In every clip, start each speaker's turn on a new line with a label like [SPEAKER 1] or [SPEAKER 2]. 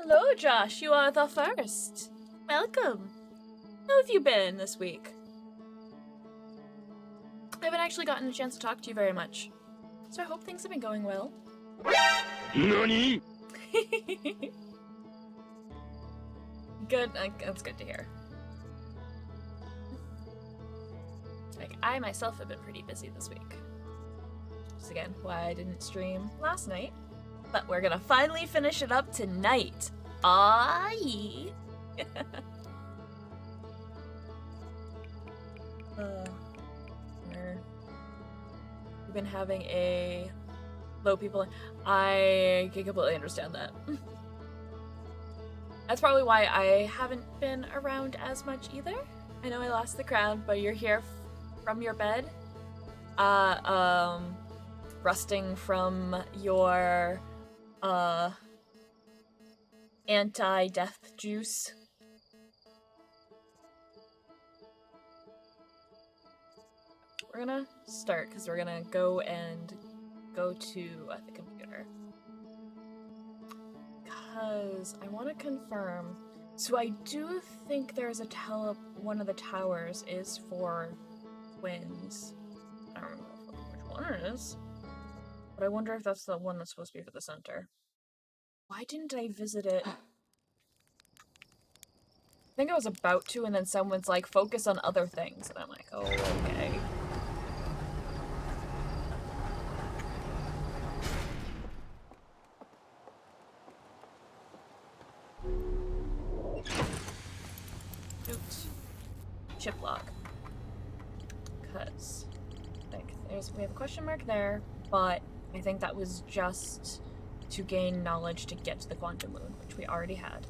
[SPEAKER 1] Hello, Josh. You are the first. Welcome. How have you been this week? I haven't actually gotten a chance to talk to you very much, so I hope things have been going well.
[SPEAKER 2] NANI?!
[SPEAKER 1] Good. That's good to hear. Like, I myself have been pretty busy this week. Just again, why I didn't stream last night. But we're gonna finally finish it up tonight. Aw, yeah. We've been having a low people. I can completely understand that. That's probably why I haven't been around as much either. I know I lost the crown, but you're here from your bed. Rusting from your anti-death juice. We're gonna start because we're gonna go to the computer. Because I want to confirm. So I do think there's one of the towers is for twins. I don't remember which one it is. But I wonder if that's the one that's supposed to be for the center. Why didn't I visit it? I think I was about to, and then someone's like, focus on other things. And I'm like, oh, okay. Oops. Chip lock. Because, like, we have a question mark there, but I think that was just to gain knowledge to get to the quantum moon, which we already had.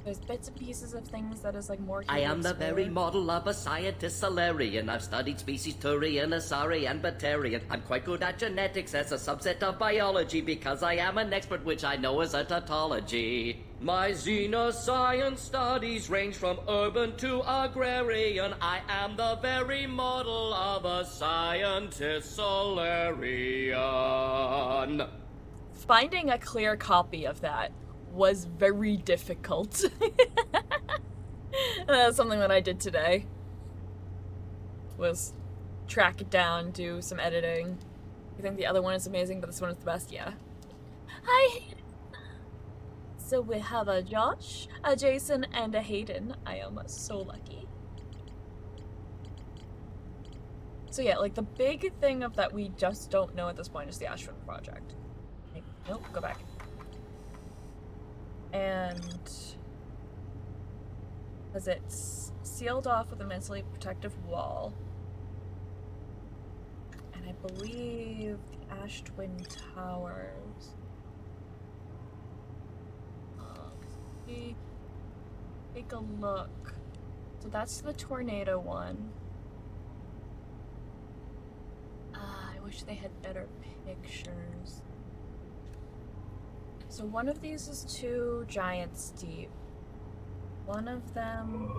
[SPEAKER 1] There's bits and pieces of things that is like more.
[SPEAKER 3] I am the very model of a scientist Solarian. I've studied species Turian, Asari, and Batarian. I'm quite good at genetics as a subset of biology because I am an expert, which I know is a tautology. My xenoscience studies range from urban to agrarian. I am the very model of a scientist Solarian.
[SPEAKER 1] Finding a clear copy of that was very difficult. That's something that I did today. Was track it down, do some editing. I think the other one is amazing, but this one is the best, yeah. Hi! So we have a Josh, a Jason, and a Hayden. I am so lucky. So yeah, like the big thing of that we just don't know at this point is the Ashwin project. Nope, go back. And as it's sealed off with a mentally protective wall, and I believe the Ash Twin Towers. Take a look. So that's the tornado one. I wish they had better pictures. So one of these is 2 giants deep. One of them...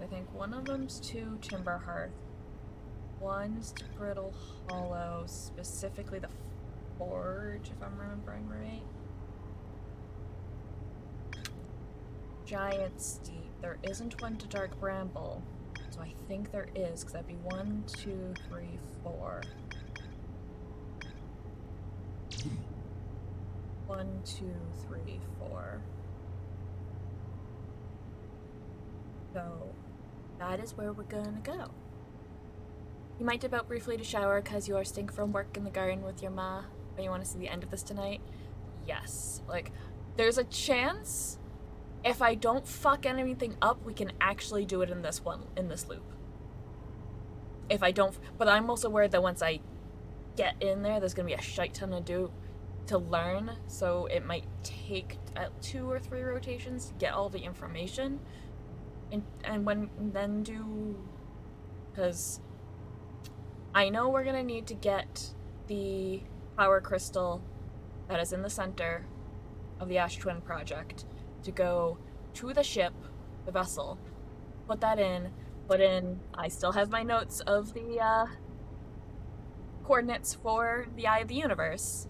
[SPEAKER 1] I think one of them's 2 Timber Hearth. One's to Brittle Hollow, specifically the Forge, if I'm remembering right. Giants deep. There isn't one to Dark Bramble. So I think there is, because that'd be 1, 2, 3, 4. 1, 2, 3, 4. So that is where we're gonna go. You might dip out briefly to shower because you are stink from work in the garden with your ma, but you want to see the end of this tonight? Yes. Like, there's a chance if I don't fuck anything up, we can actually do it in this loop. If I don't, but I'm also worried that once I get in there, there's gonna be a shite ton to learn, so it might take 2 or 3 rotations to get all the information, because I know we're gonna need to get the power crystal that is in the center of the Ash Twin project to go to the ship, the vessel, put in, I still have my notes of the coordinates for the Eye of the Universe.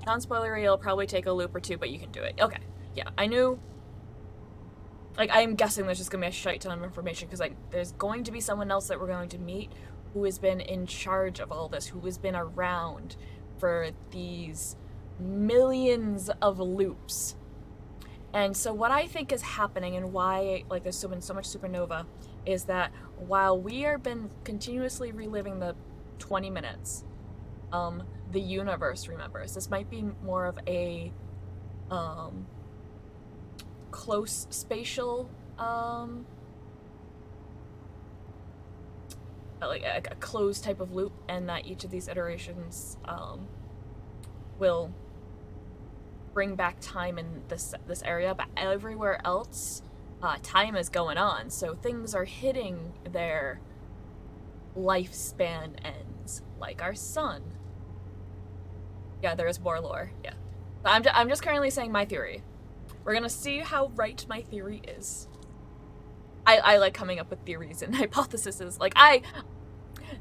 [SPEAKER 1] Non-spoilery, it'll probably take a loop or two, but you can do it. Okay, yeah, I knew. Like, I'm guessing there's just gonna be a shite ton of information, because, like, there's going to be someone else that we're going to meet who has been in charge of all this, who has been around for these millions of loops. And so what I think is happening, and why, like, there's been so much supernova, is that while we are been continuously reliving the 20 minutes, the universe remembers. This might be more of a close spatial, like a closed type of loop, and that each of these iterations will bring back time in this area, but everywhere else, time is going on, so things are hitting their lifespan ends, like our sun. Yeah, there is more lore. Yeah, I'm just currently saying my theory. We're gonna see how right my theory is. I like coming up with theories and hypotheses. Like,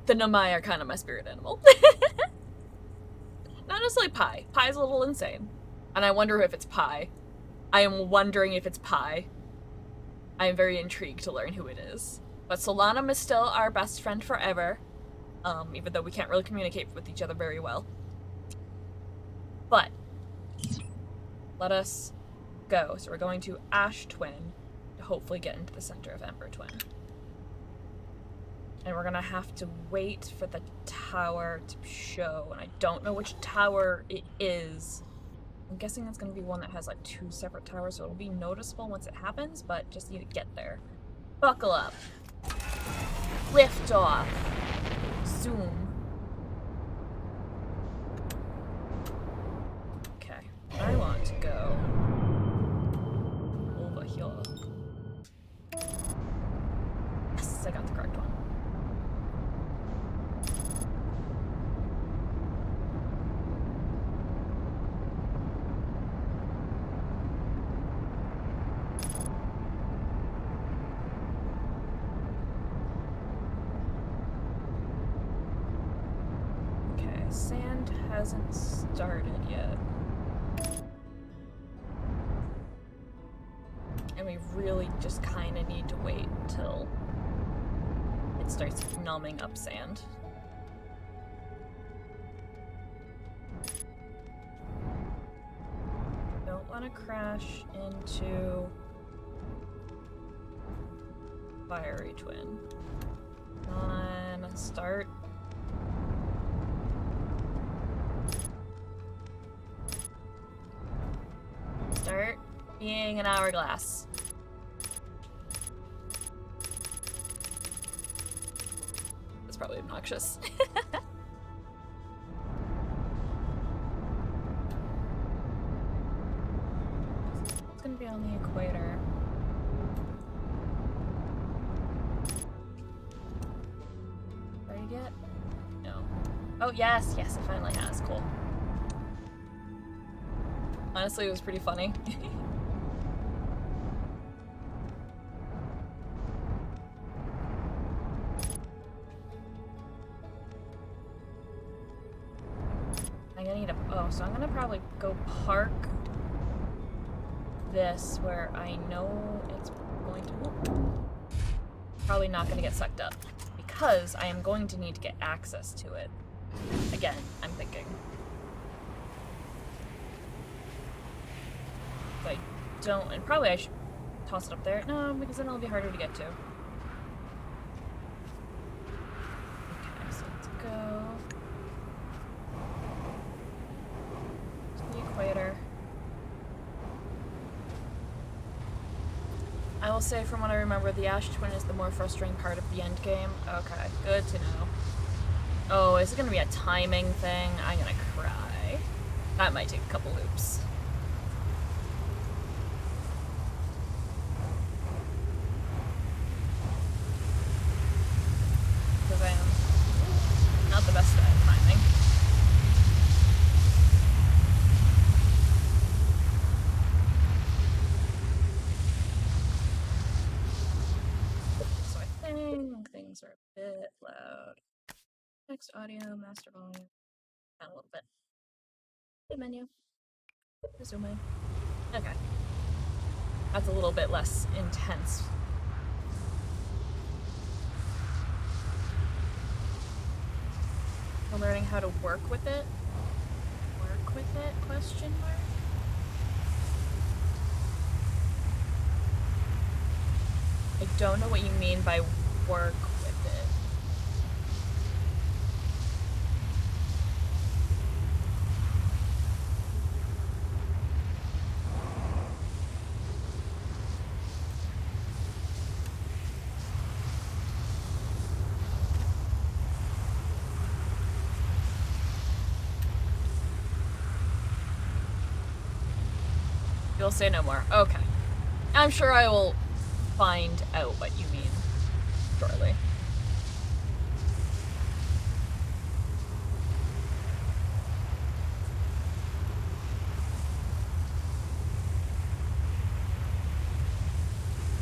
[SPEAKER 1] the Nomai are kind of my spirit animal. Not necessarily Pi. Pi's a little insane. And I wonder if it's Pi. I am wondering if it's Pi. I am very intrigued to learn who it is. But Solanum is still our best friend forever. Even though we can't really communicate with each other very well. But let us go. So we're going to Ash Twin to hopefully get into the center of Ember Twin. And we're gonna have to wait for the tower to show, and I don't know which tower it is. I'm guessing it's gonna be one that has like 2 separate towers, so it'll be noticeable once it happens, but just need to get there. Buckle up. Lift off. Zoom. Okay, I want to go over here. Yes, I got the correct one. Sand hasn't started yet. And we really just kind of need to wait until it starts numbing up sand. Don't want to crash into Fiery Twin. Come on, start. Start being an hourglass. That's probably obnoxious. It's gonna be on the equator. Ready yet? No. Oh, yes, yes, it finally has. Cool. Honestly, it was pretty funny. I'm gonna need a... Oh, so I'm gonna probably go park this where I know it's going to... Probably not gonna get sucked up, because I am going to need to get access to it. Again, I'm thinking. I don't, and probably I should toss it up there. No, because then it'll be harder to get to. Okay, so let's go to the equator. I will say, from what I remember, the Ash Twin is the more frustrating part of the end game. Okay, good to know. Oh, is it gonna be a timing thing? I'm gonna cry. That might take a couple loops. Because I am not the best at timing. So I think things are a bit loud. I Text, audio, master volume. Down a little bit. Hit menu. Resume. Okay. That's a little bit less intense. We're learning how to work with it. Work with it? Question mark? I don't know what you mean by work with it. You'll say no more. Okay. I'm sure I will find out what you mean shortly.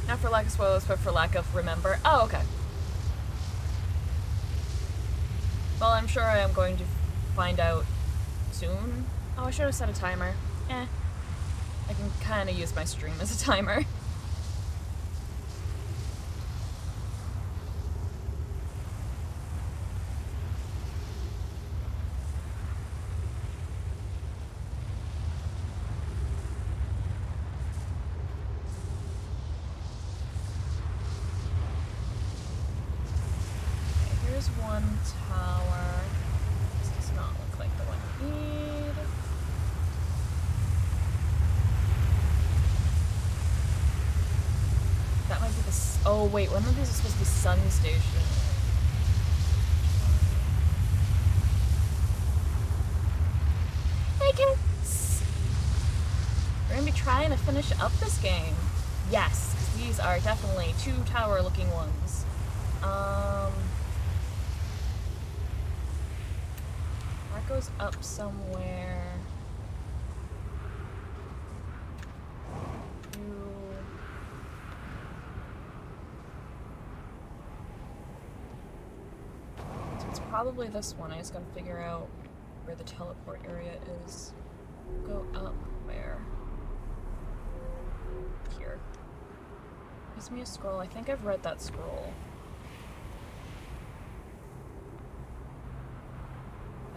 [SPEAKER 1] Not for lack of spoilers, but for lack of remember. Oh, okay. Well, I'm sure I am going to find out soon. Oh, I should have set a timer. Eh. I can kind of use my stream as a timer. Okay, here's one tower. This does not look like the one we need. That might be the oh wait, one of these is supposed to be Sun Station. Hey kids! We're gonna be trying to finish up this game. Yes, because these are definitely two tower looking ones. That goes up somewhere. Probably this one. I just gotta figure out where the teleport area is. Go up where? Here. Gives me a scroll. I think I've read that scroll.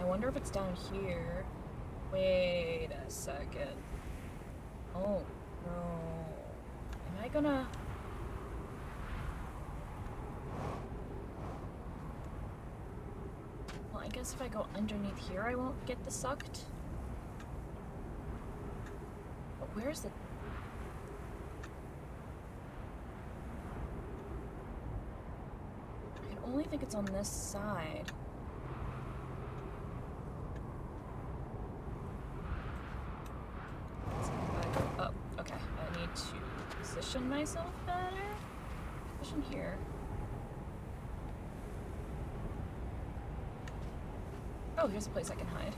[SPEAKER 1] I wonder if it's down here. Wait a second. Oh, no. Am I gonna... I guess if I go underneath here, I won't get the sucked. But where's the... I only think it's on this side. So if I go up, okay, I need to position myself better. Position here. Oh, here's a place I can hide.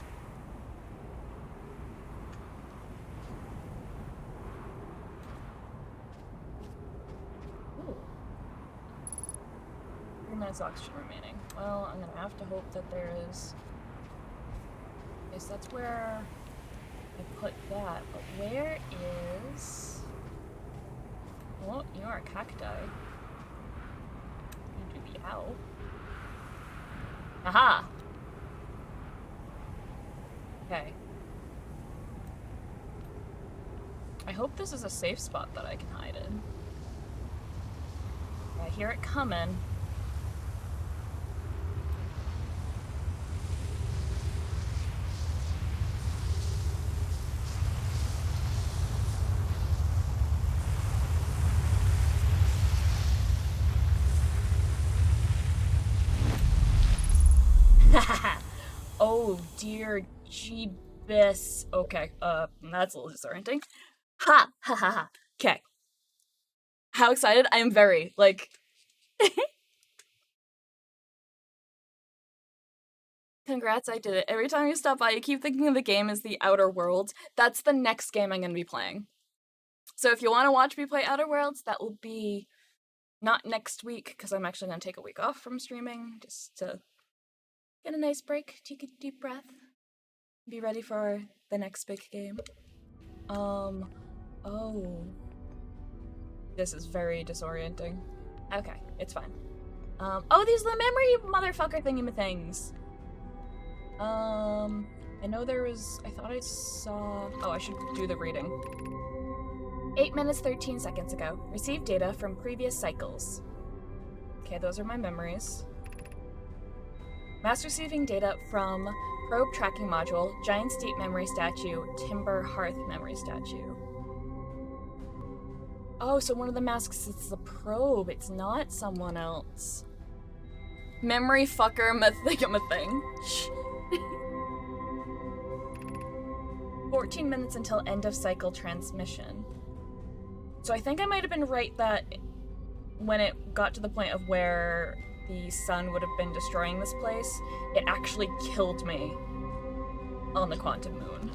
[SPEAKER 1] Ooh. 3 minutes of oxygen remaining. Well, I'm gonna have to hope that there is... Yes, that's where I put that, but where is... Well, you are a cacti. You do be out. Aha! Okay. I hope this is a safe spot that I can hide in. I hear it coming. Oh dear Jeebus. Okay, that's a little disorienting. Ha! Ha ha ha. Okay. How excited? I am very, like... Congrats, I did it. Every time you stop by, you keep thinking of the game as The Outer Worlds. That's the next game I'm gonna be playing. So if you want to watch me play Outer Worlds, that will be not next week, because I'm actually gonna take a week off from streaming, just to Get a nice break, take a deep breath. Be ready for the next big game. Oh. This is very disorienting. Okay, it's fine. Oh, these are the memory motherfucker thingy-things. I know there was, I thought I saw, oh, I should do the reading. 8 minutes, 13 seconds ago. Received data from previous cycles. Okay, those are my memories. Mass receiving data from probe tracking module, giant steep memory statue, timber hearth memory statue. Oh, so one of the masks is the probe. It's not someone else. Memory fucker thing. 14 minutes until end of cycle transmission. So I think I might have been right that when it got to the point of where the sun would have been destroying this place, it actually killed me on the quantum moon.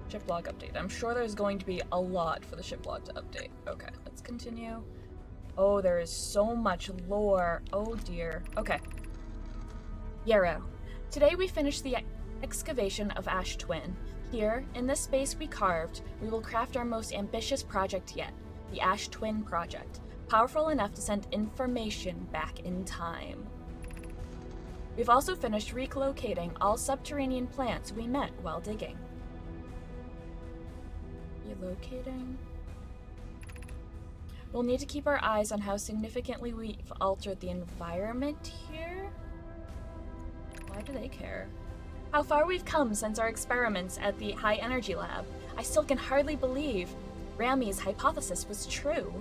[SPEAKER 1] Ship log update. I'm sure there's going to be a lot for the ship log to update. Okay, let's continue. Oh, there is so much lore. Oh dear. Okay. Yarrow. Today we finished the excavation of Ash Twin. Here, in this space we carved, we will craft our most ambitious project yet, the Ash Twin Project, powerful enough to send information back in time. We've also finished relocating all subterranean plants we met while digging. Relocating? We'll need to keep our eyes on how significantly we've altered the environment here. Why do they care? How far we've come since our experiments at the High Energy Lab. I still can hardly believe Rami's hypothesis was true.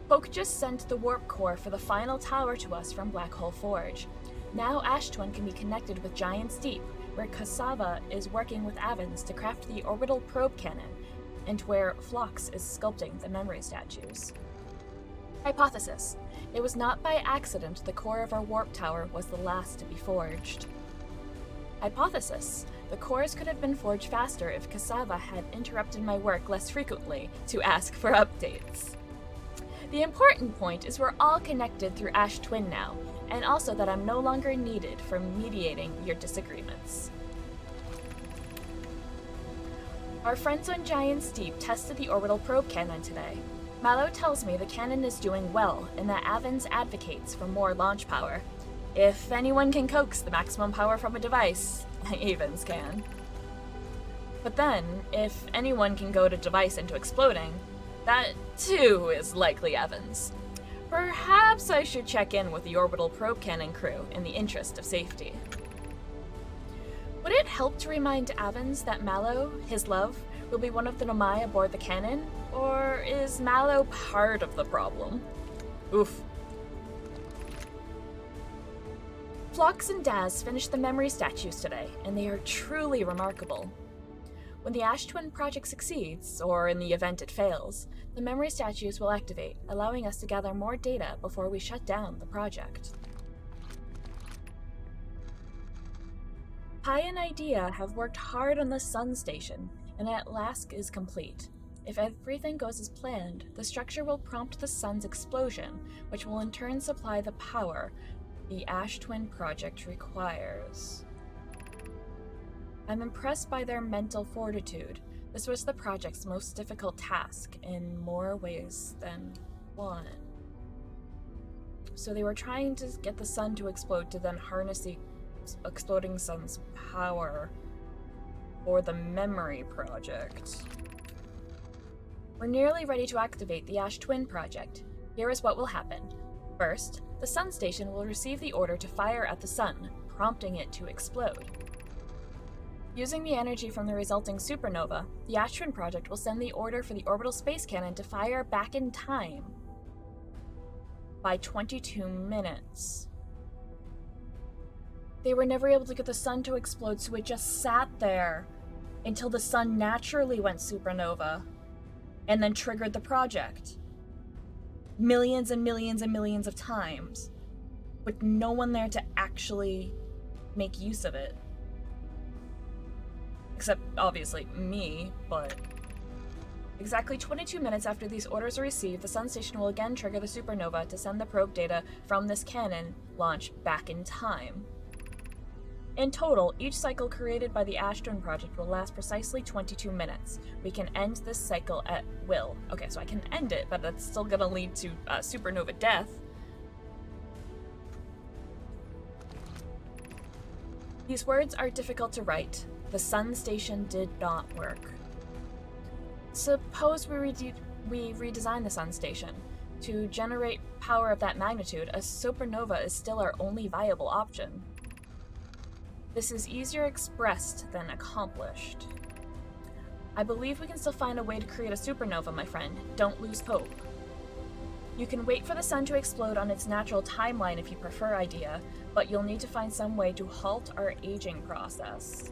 [SPEAKER 1] Poke just sent the warp core for the final tower to us from Black Hole Forge. Now Ash Twin can be connected with Giant's Deep, where Cassava is working with Avens to craft the orbital probe cannon, and where Phlox is sculpting the memory statues. Hypothesis. It was not by accident the core of our warp tower was the last to be forged. Hypothesis. The cores could have been forged faster if Cassava had interrupted my work less frequently to ask for updates. The important point is we're all connected through Ash Twin now, and also that I'm no longer needed for mediating your disagreements. Our friends on Giant's Deep tested the orbital probe cannon today. Mallow tells me the cannon is doing well and that Avens advocates for more launch power. If anyone can coax the maximum power from a device, Avens can. But then, if anyone can goad a device into exploding, that too is likely Avens. Perhaps I should check in with the orbital probe cannon crew in the interest of safety. Would it help to remind Avens that Mallow, his love, will be one of the Nomai aboard the cannon? Or is Mallow part of the problem? Oof. Phlox and Daz finished the memory statues today, and they are truly remarkable. When the Ash Twin project succeeds, or in the event it fails, the memory statues will activate, allowing us to gather more data before we shut down the project. Pi and Idea have worked hard on the Sun Station, and at last is complete. If everything goes as planned, the structure will prompt the Sun's explosion, which will in turn supply the power the Ash Twin project requires. I'm impressed by their mental fortitude. This was the project's most difficult task in more ways than one. So they were trying to get the sun to explode to then harness the exploding sun's power for the memory project. We're nearly ready to activate the Ash Twin project. Here is what will happen. First, the Sun Station will receive the order to fire at the sun, prompting it to explode. Using the energy from the resulting supernova, the Ash Twin project will send the order for the orbital space cannon to fire back in time by 22 minutes. They were never able to get the sun to explode, so it just sat there until the sun naturally went supernova and then triggered the project. Millions and millions and millions of times, with no one there to actually make use of it. Except, obviously, me, but Exactly 22 minutes after these orders are received, the Sun Station will again trigger the supernova to send the probe data from this cannon launch back in time. In total, each cycle created by the Ash Twin Project will last precisely 22 minutes. We can end this cycle at will. Okay, so I can end it, but that's still gonna lead to supernova death. These words are difficult to write. The Sun Station did not work. Suppose we redesign the Sun Station. To generate power of that magnitude, a supernova is still our only viable option. This is easier expressed than accomplished. I believe we can still find a way to create a supernova, my friend. Don't lose hope. You can wait for the sun to explode on its natural timeline if you prefer, idea, but you'll need to find some way to halt our aging process.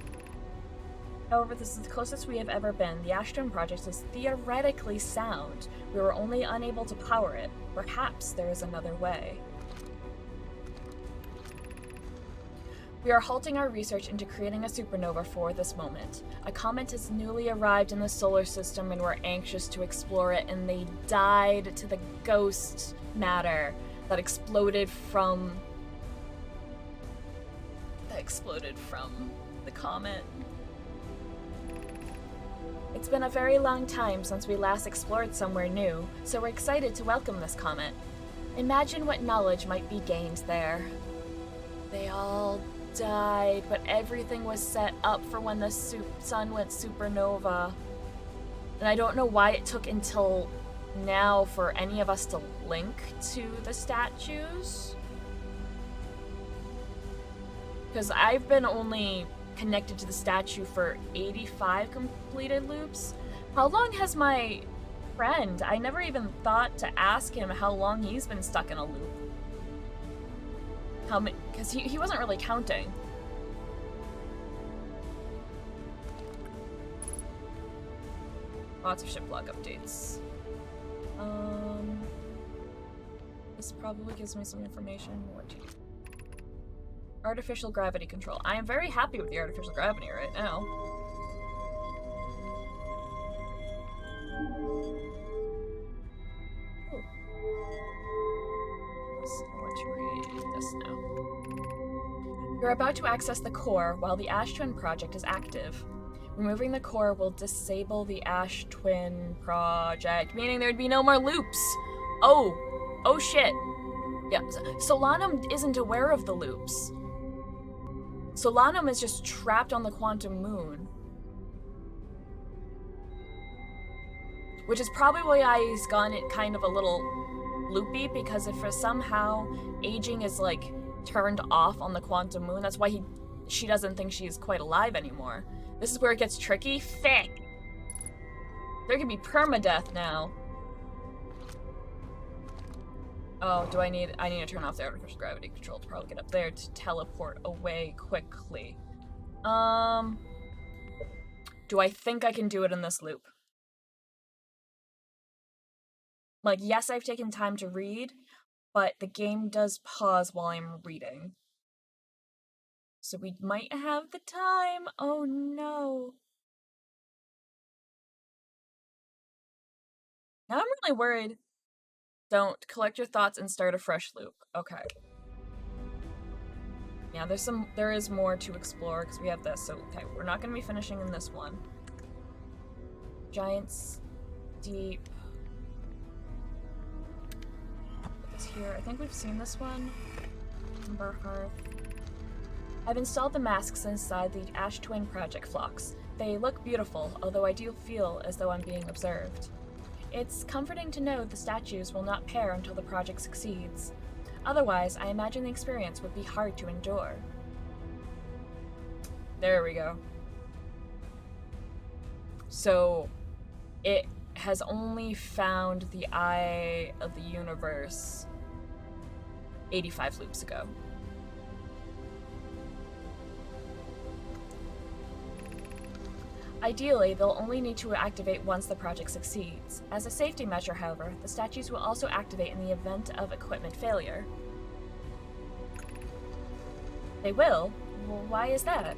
[SPEAKER 1] However, this is the closest we have ever been. The Ash Twin Project is theoretically sound. We were only unable to power it. Perhaps there is another way. We are halting our research into creating a supernova for this moment. A comet has newly arrived in the solar system and we're anxious to explore it, and they died to the ghost matter that exploded from the comet. It's been a very long time since we last explored somewhere new, so we're excited to welcome this comet. Imagine what knowledge might be gained there. They all died, but everything was set up for when the sun went supernova. And I don't know why it took until now for any of us to link to the statues. Because I've been only connected to the statue for 85 completed loops. How long has my friend? I never even thought to ask him how long he's been stuck in a loop. How many? Because he wasn't really counting. Lots of ship log updates. This probably gives me some information. What do you? Artificial gravity control. I am very happy with the artificial gravity right now. Ooh. I want to read this now. You're about to access the core while the Ash Twin Project is active. Removing the core will disable the Ash Twin Project, meaning there'd be no more loops. Oh shit. Yeah, Solanum isn't aware of the loops. Solanum is just trapped on the quantum moon. Which is probably why he's gotten it kind of a little loopy, because if for somehow aging is like turned off on the quantum moon, that's why she doesn't think she's quite alive anymore. This is where it gets tricky. Fick! There could be permadeath now. Oh, I need to turn off the artificial gravity control to probably get up there to teleport away quickly. Do I think I can do it in this loop? Like, yes, I've taken time to read, but the game does pause while I'm reading. So we might have the time. Oh no. Now I'm really worried. Don't collect your thoughts and start a fresh loop. Okay. Yeah, there is more to explore because we have this. So okay, we're not gonna be finishing in this one. Giants Deep. Put this here. I think we've seen this one. Ember Hearth. I've installed the masks inside the Ash Twin Project Phlox. They look beautiful, although I do feel as though I'm being observed. It's comforting to know the statues will not pair until the project succeeds. Otherwise, I imagine the experience would be hard to endure. There we go. So, it has only found the Eye of the Universe 85 loops ago. Ideally, they'll only need to activate once the project succeeds. As a safety measure, however, the statues will also activate in the event of equipment failure. They will? Well, why is that?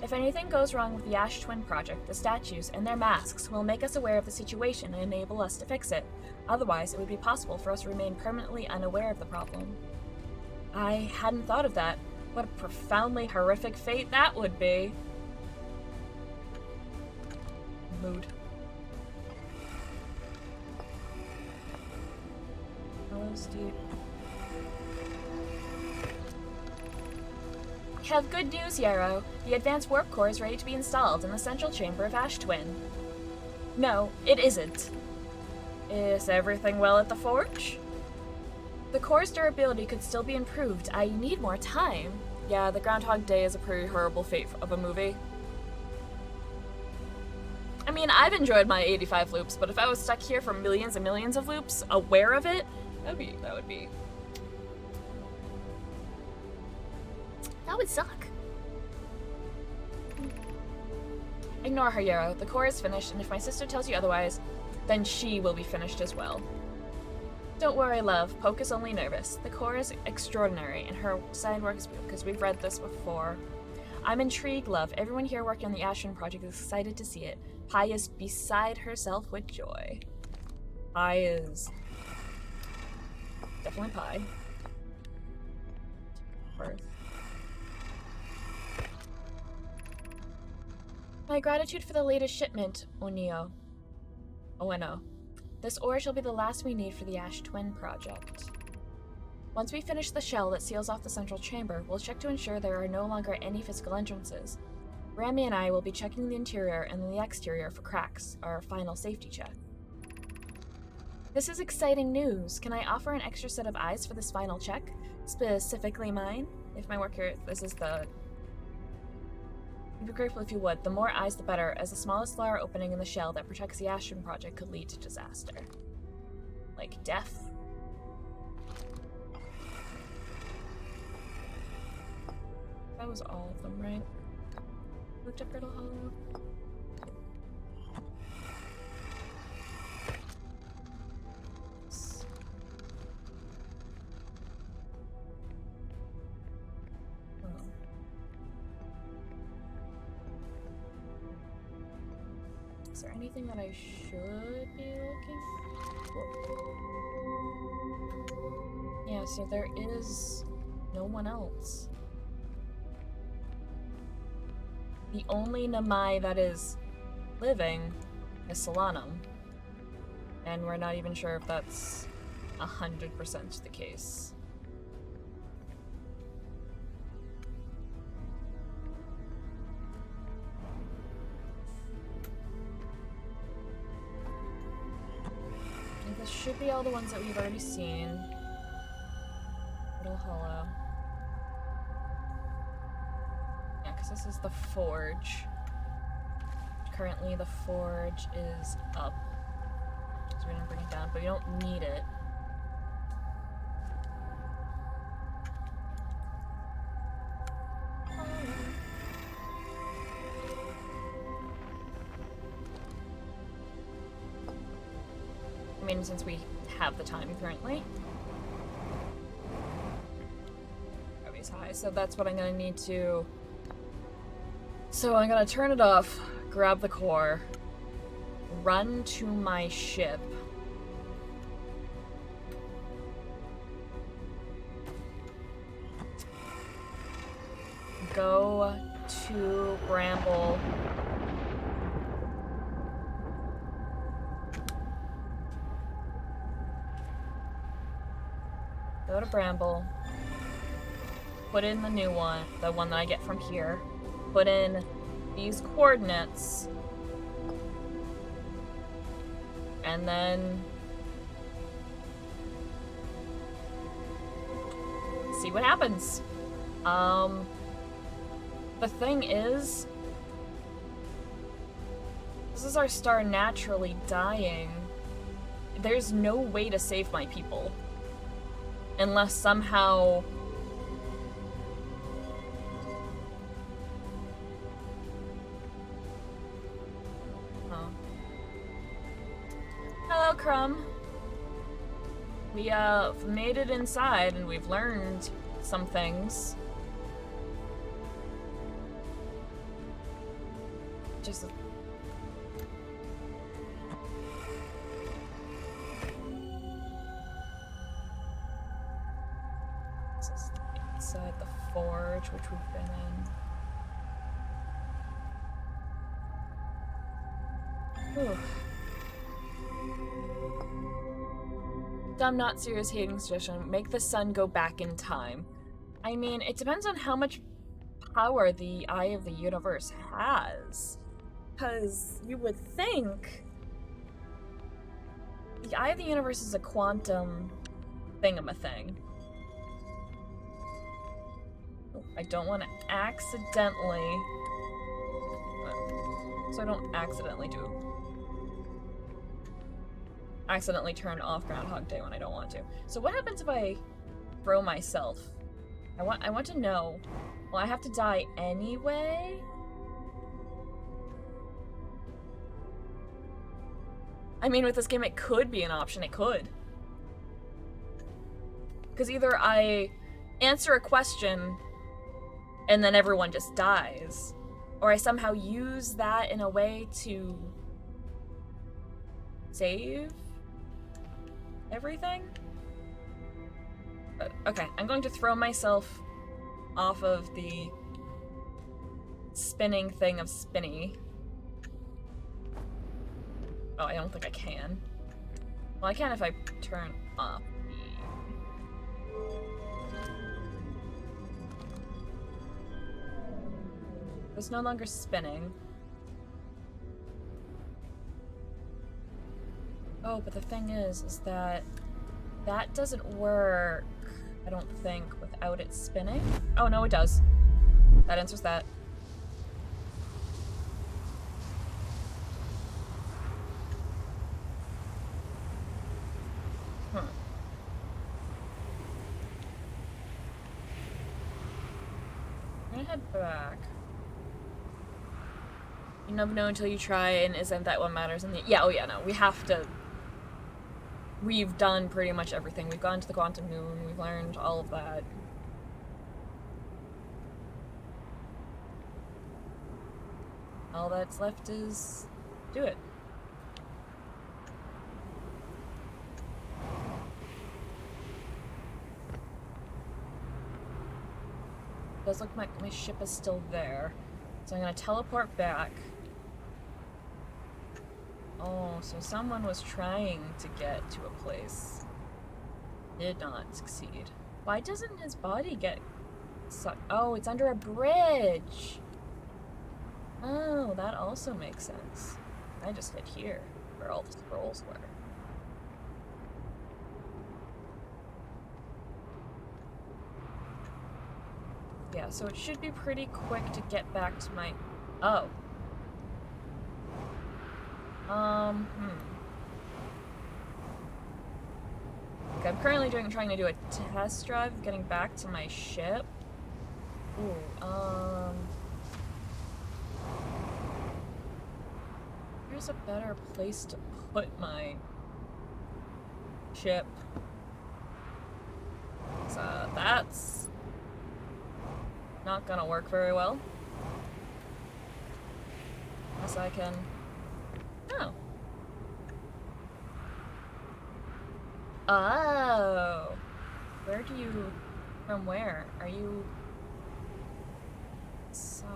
[SPEAKER 1] If anything goes wrong with the Ash Twin project, the statues and their masks will make us aware of the situation and enable us to fix it. Otherwise, it would be possible for us to remain permanently unaware of the problem. I hadn't thought of that. What a profoundly horrific fate that would be. Mood. Hello, Steve. I have good news, Yarrow. The advanced warp core is ready to be installed in the central chamber of Ash Twin. No, it isn't. Is everything well at the forge? The core's durability could still be improved. I need more time. Yeah, the Groundhog Day is a pretty horrible fate of a movie. I mean, I've enjoyed my 85 loops, but if I was stuck here for millions and millions of loops, aware of it, that would suck. Ignore her, Yarrow. The core is finished, and if my sister tells you otherwise, then she will be finished as well. Don't worry, love. Poke is only nervous. The core is extraordinary, and her side work is because we've read this before. I'm intrigued, love. Everyone here working on the Ash Twin project is excited to see it. Pi is beside herself with joy. Pi is definitely Pi. Birth. My gratitude for the latest shipment, Onio. Oeno. This ore shall be the last we need for the Ash Twin project. Once we finish the shell that seals off the central chamber, we'll check to ensure there are no longer any physical entrances. Rami and I will be checking the interior and the exterior for cracks, our final safety check. This is exciting news. Can I offer an extra set of eyes for this final check? Specifically mine? If my work here, this is the... I'd be grateful if you would. The more eyes, the better, as the smallest flower opening in the shell that protects the Ash Twin project could lead to disaster. Like death. That was all of them, right? Looked up Brittle Hollow. Is there anything that I should be looking for? Yeah, so there is no one else. The only Namai that is living is Solanum. And we're not even sure if that's 100% the case. And this should be all the ones that we've already seen. Little Hollow. Yeah, because this is the forge. Currently the forge is up. So we're gonna bring it down, but we don't need it. I mean, since we have the time currently. Gravity's high, so that's what I'm gonna need to... So I'm gonna turn it off, grab the core, run to my ship. Go to Bramble. Go to Bramble. Put in the new one, the one that I get from here. Put in these coordinates. And then see what happens. The thing is, this is our star naturally dying. There's no way to save my people. Unless somehow... Oh. Hello, Crumb. We, made it inside and we've learned some things. just... This is inside the forge, which we've been in. Whew. Dumb, not serious hating suggestion. Make the sun go back in time. I mean, it depends on how much power the Eye of the Universe has. Because you would think the Eye of the Universe is a quantum thingamathing. I don't want to accidentally... So I don't accidentally turn off Groundhog Day when I don't want to. So what happens if I throw myself? I want to know. Will I have to die anyway? I mean, with this game, it could be an option. It could. Because either I answer a question and then everyone just dies, or I somehow use that in a way to save everything? Okay, I'm going to throw myself off of the spinning thing of Spinny. Oh, I don't think I can. Well, I can if I turn off the... It's no longer spinning. Oh, but the thing is that that doesn't work, I don't think, without it spinning. Oh, no, it does. That answers that. I'm gonna head back. You never know until you try, and isn't that what matters? And yeah, oh yeah, no, we have to. We've done pretty much everything. We've gone to the Quantum Moon. We've learned all of that. All that's left is do it. It does look like my ship is still there. So I'm gonna teleport back. Oh, so someone was trying to get to a place. Did not succeed. Why doesn't his body get sucked? Oh, it's under a bridge! Oh, that also makes sense. I just hit here, where all the scrolls were. Yeah, so it should be pretty quick to get back to my... Oh. Okay, I'm currently trying to do a test drive of getting back to my ship. Ooh, here's a better place to put my ship. So that's not gonna work very well. Unless I can... Oh. Oh. Where do you... From where? Are you... Side.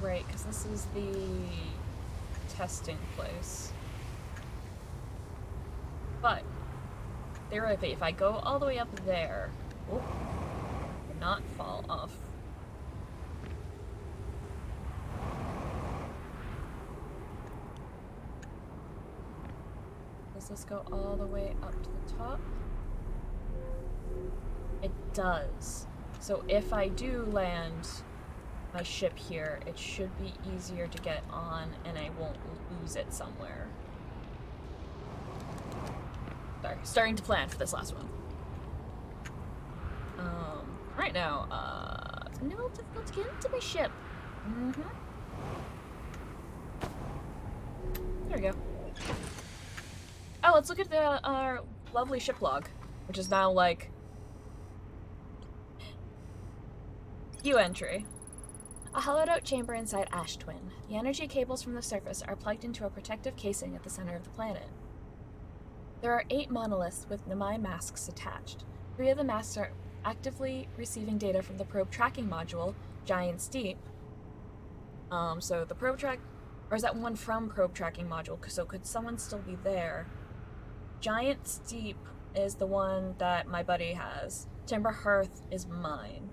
[SPEAKER 1] Right, because this is the testing place. But theoretically, if I go all the way up there, oh, not fall off. Does this go all the way up to the top? It does. So if I do land my ship here, it should be easier to get on and I won't lose it somewhere. Sorry, starting to plan for this last one. Right now, it's gonna be a little difficult to get into my ship. There we go. Oh, let's look at the, lovely ship log, which is now like Q entry. A hollowed-out chamber inside Ash Twin. The energy cables from the surface are plugged into a protective casing at the center of the planet. There are 8 monoliths with Namai masks attached. 3 of the masks are actively receiving data from the probe tracking module, Giant Steep. So the probe track, or is that one from probe tracking module? So could someone still be there? Giant Steep is the one that my buddy has. Timber Hearth is mine.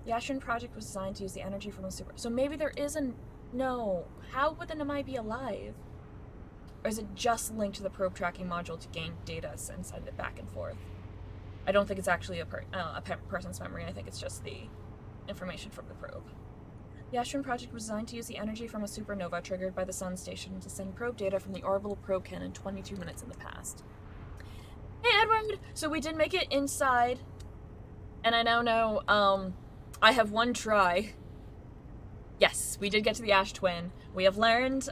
[SPEAKER 1] The Ashton project was designed to use the energy from a super... So maybe there is a... No. How would the Namai be alive? Or is it just linked to the probe tracking module to gain data and send it back and forth? I don't think it's actually a person's memory. I think it's just the information from the probe. The Ashton project was designed to use the energy from a supernova triggered by the sun station to send probe data from the orbital probe cannon 22 minutes in the past. Hey, Edward! So we did make it inside, and I now know, I have one try. Yes, we did get to the Ash Twin. We have learned,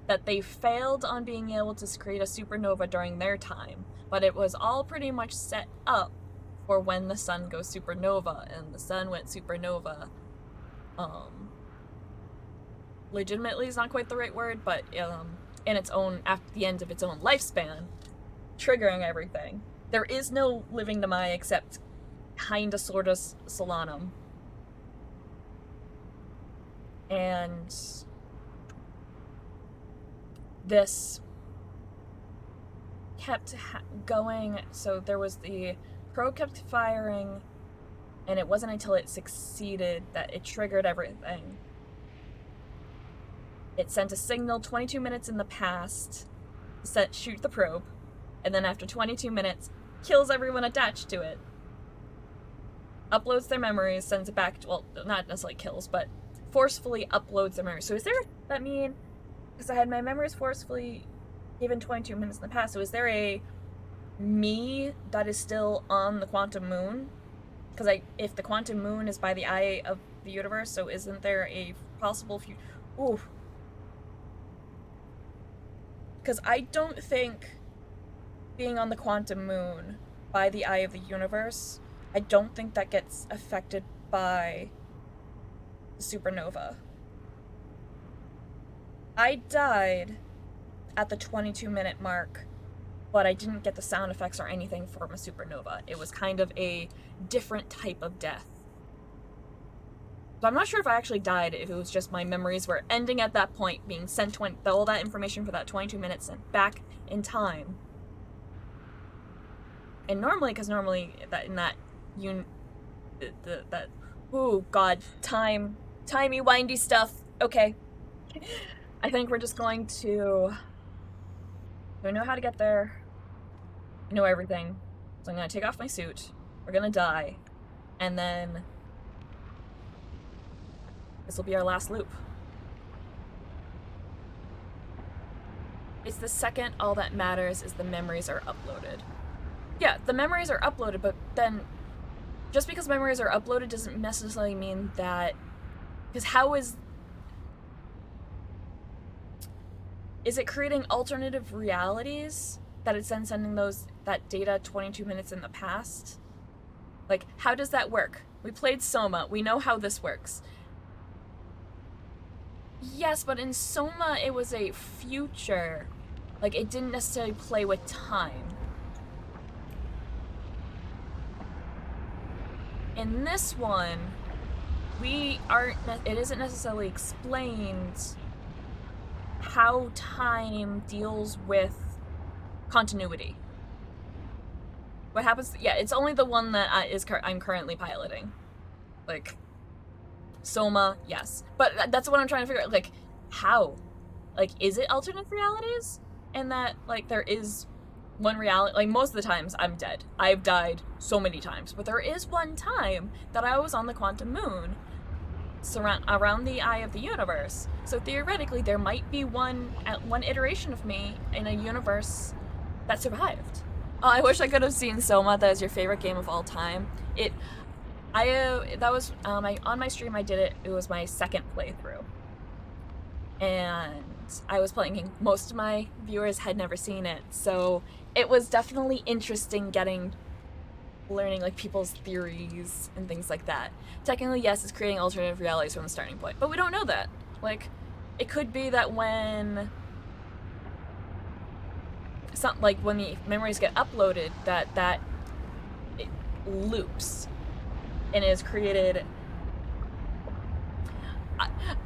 [SPEAKER 1] that they failed on being able to create a supernova during their time, but it was all pretty much set up for when the sun goes supernova, and the sun went supernova. Legitimately is not quite the right word, but in its own, at the end of its own lifespan, triggering everything. There is no living Namai except kinda sorta Solanum. And this kept going, so there was the probe kept firing, and it wasn't until it succeeded that it triggered everything. It sent a signal 22 minutes in the past, shoot the probe, and then after 22 minutes, kills everyone attached to it. Uploads their memories, sends it back to, well, not necessarily kills, but forcefully uploads their memories. So is there, that mean, because I had my memories forcefully given 22 minutes in the past, so is there a me that is still on the quantum moon? Because if the quantum moon is by the eye of the universe, so isn't there a possible future? Ooh. Because I don't think being on the quantum moon by the eye of the universe, I don't think that gets affected by the supernova. I died at the 22-minute mark, but I didn't get the sound effects or anything from a supernova. It was kind of a different type of death. So I'm not sure if I actually died, if it was just my memories were ending at that point, being sent all that information for that 22 minutes sent back in time. And normally, because normally ooh, God, timey, windy stuff. Okay. I think we're just going to... I know how to get there. I know everything. So I'm gonna take off my suit. We're gonna die. And then... this will be our last loop. It's the second all that matters is the memories are uploaded. Yeah, the memories are uploaded, but then... just because memories are uploaded doesn't necessarily mean that... because how is it creating alternative realities that it's then sending that data 22 minutes in the past? Like, how does that work? We played Soma. We know how this works. Yes, but in Soma, it was a future. Like, it didn't necessarily play with time. In this one, it isn't necessarily explained how time deals with continuity. What happens? Yeah, it's only the one that I'm currently piloting. Like, Soma, yes. But that's what I'm trying to figure out. Like, how? Like, is it alternate realities? And that, like, there is one reality. Like, most of the times, I'm dead. I've died so many times. But there is one time that I was on the quantum moon, around the eye of the universe. So theoretically, there might be one iteration of me in a universe that survived. Oh, I wish I could have seen Soma. That is your favorite game of all time. On my stream I did it. It was my second playthrough, and I was playing, most of my viewers had never seen it, so it was definitely interesting learning like people's theories and things like that. Technically, yes, it's creating alternative realities from the starting point, but we don't know that. Like, it could be that when when the memories get uploaded, that it loops and is created.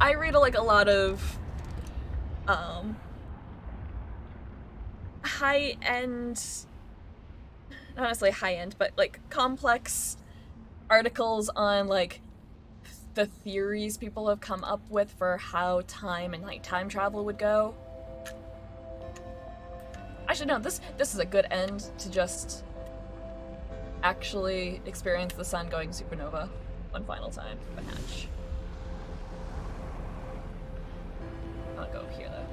[SPEAKER 1] I read a lot of high-end, not necessarily high-end, but like complex articles on like the theories people have come up with for how time and like time travel would go. Actually, no, this is a good end to just actually experience the sun going supernova one final time. Hatch. I'll go here though.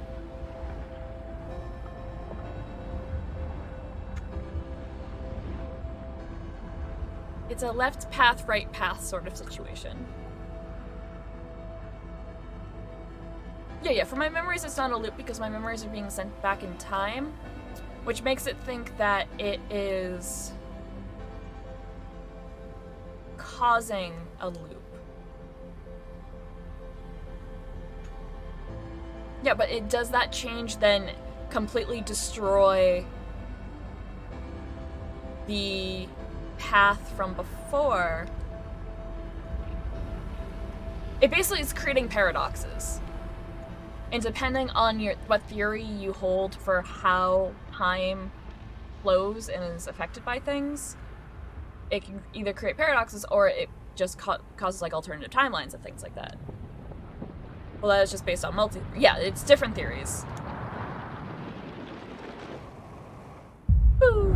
[SPEAKER 1] It's a left path, right path sort of situation. Yeah, for my memories it's not a loop because my memories are being sent back in time, which makes it think that it is causing a loop. Yeah, but does that change then completely destroy the path from before? It basically is creating paradoxes. And depending on what theory you hold for how time flows and is affected by things, it can either create paradoxes or it just causes like alternative timelines and things like that. Well, that is just based on yeah, it's different theories. Woo!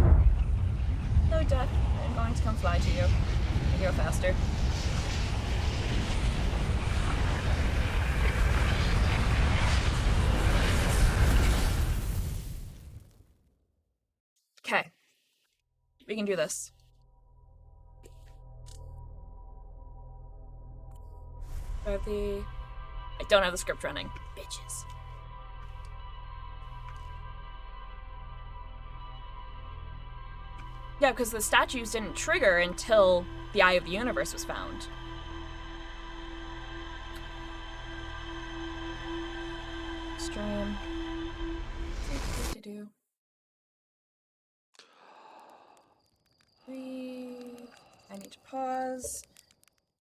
[SPEAKER 1] No, Death. I'm going to come fly to you. You go faster. Okay. We can do this. I don't have the script running. Bitches. Yeah, because the statues didn't trigger until the Eye of the Universe was found. Stream. I need to pause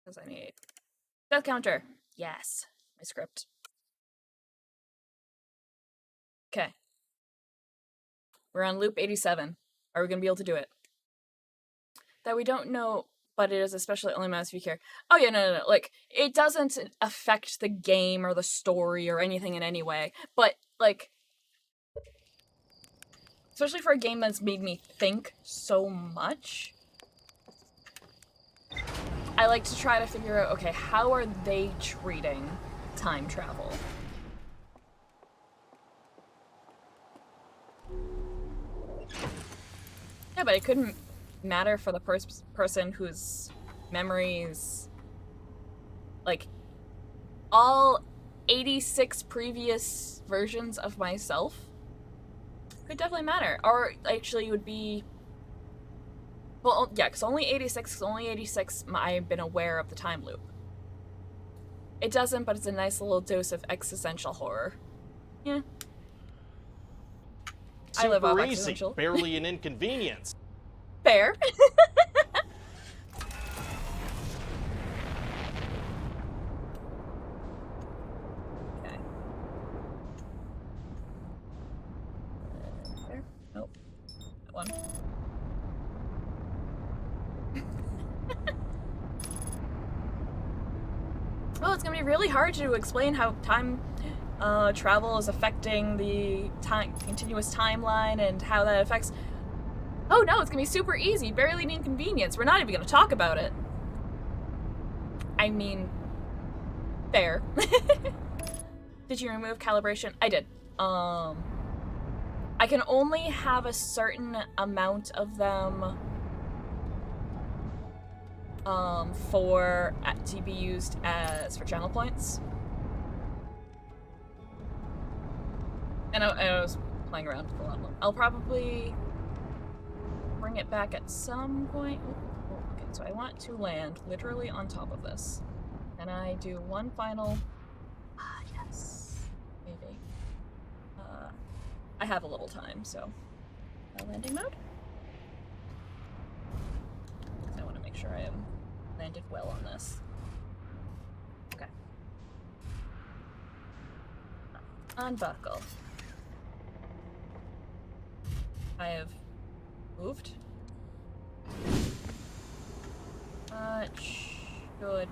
[SPEAKER 1] because I need death counter. Yes, my script. Okay, we're on loop 87. Are we gonna be able to do it? That we don't know, but it is especially only matters if you care. Oh yeah, no. Like, it doesn't affect the game or the story or anything in any way. But like, especially for a game that's made me think so much, I like to try to figure out, okay, how are they treating time travel? Yeah, but it couldn't matter for the person whose memories, like, all 86 previous versions of myself could definitely matter. Or actually, it would be, well, yeah, because only 86 I've been aware of the time loop. It doesn't, but it's a nice little dose of existential horror. Yeah. I live off existential.
[SPEAKER 4] Barely an inconvenience.
[SPEAKER 1] Fair. Okay. There. Nope. That one. Oh, it's gonna be really hard to explain how time travel is affecting the continuous timeline and how that affects. Oh no, it's gonna be super easy. Barely an inconvenience. We're not even gonna talk about it. I mean, fair. Did you remove calibration? I did. I can only have a certain amount of them to be used as for channel points. And I was playing around with a lot of them. I'll probably bring it back at some point. Oh, okay, so I want to land literally on top of this. And I do one final... Ah, yes. Maybe. I have a little time, so... landing mode? I want to make sure I am landed well on this. Okay. Unbuckle. I have moved. Should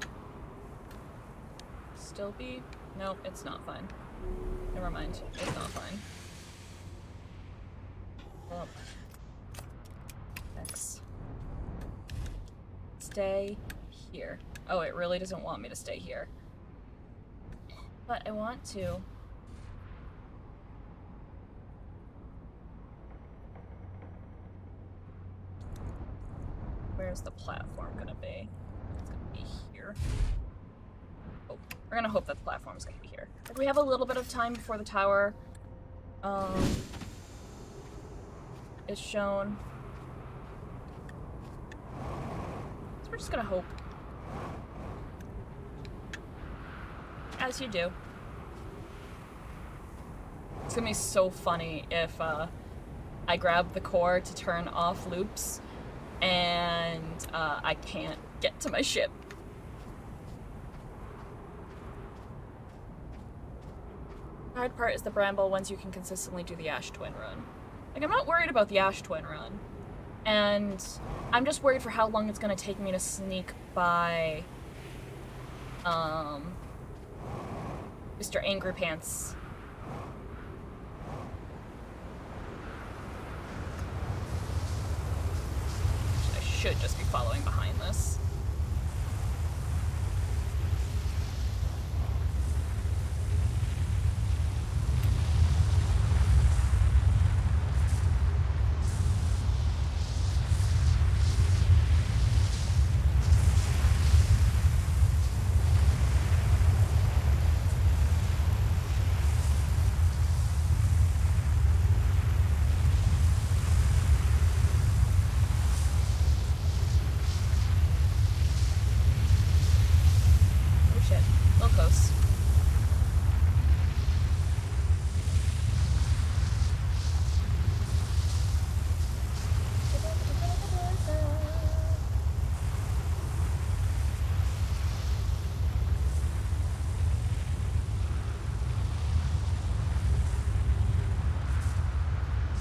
[SPEAKER 1] still be? Nope, it's not fine. Never mind, it's not fine. Oh. X. Stay here. Oh, it really doesn't want me to stay here. But I want to. Where's the platform gonna be? It's gonna be here. Oh, we're gonna hope that the platform's gonna be here. Like, we have a little bit of time before the tower is shown. So we're just gonna hope. As you do. It's gonna be so funny if I grab the core to turn off loops and I can't get to my ship. The hard part is the Bramble once you can consistently do the Ash Twin run. Like, I'm not worried about the Ash Twin run. And I'm just worried for how long it's gonna take me to sneak by Mr. Angry Pants. I should just be following behind this.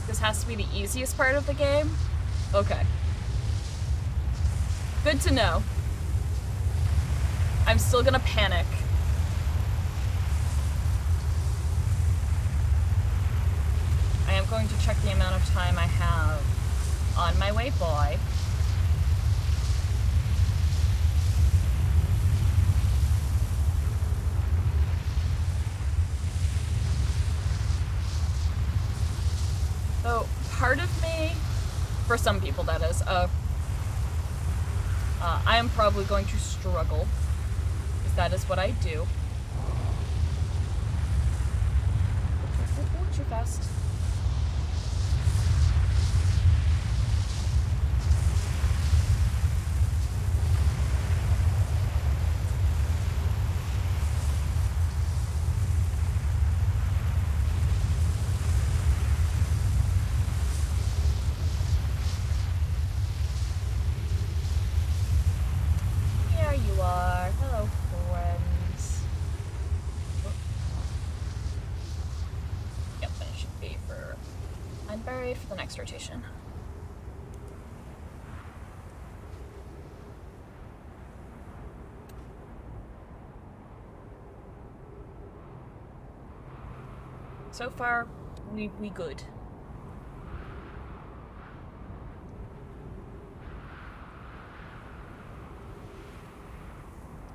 [SPEAKER 1] This has to be the easiest part of the game? Okay. Good to know. I'm still gonna panic. I am going to check the amount of time I have on my waypoint. So, part of me, for some people that is, I am probably going to struggle, because that is what I do. Too fast. For the next rotation. So far, we good.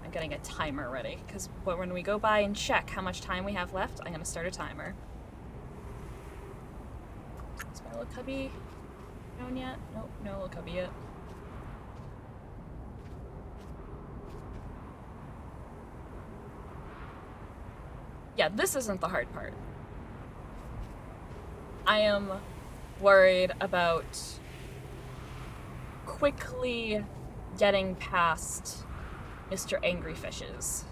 [SPEAKER 1] I'm getting a timer ready, because when we go by and check how much time we have left, I'm going to start a timer. Is my little cubby known yet? Nope, no little cubby yet. Yeah, this isn't the hard part. I am worried about quickly getting past Mr. Angry Fishes.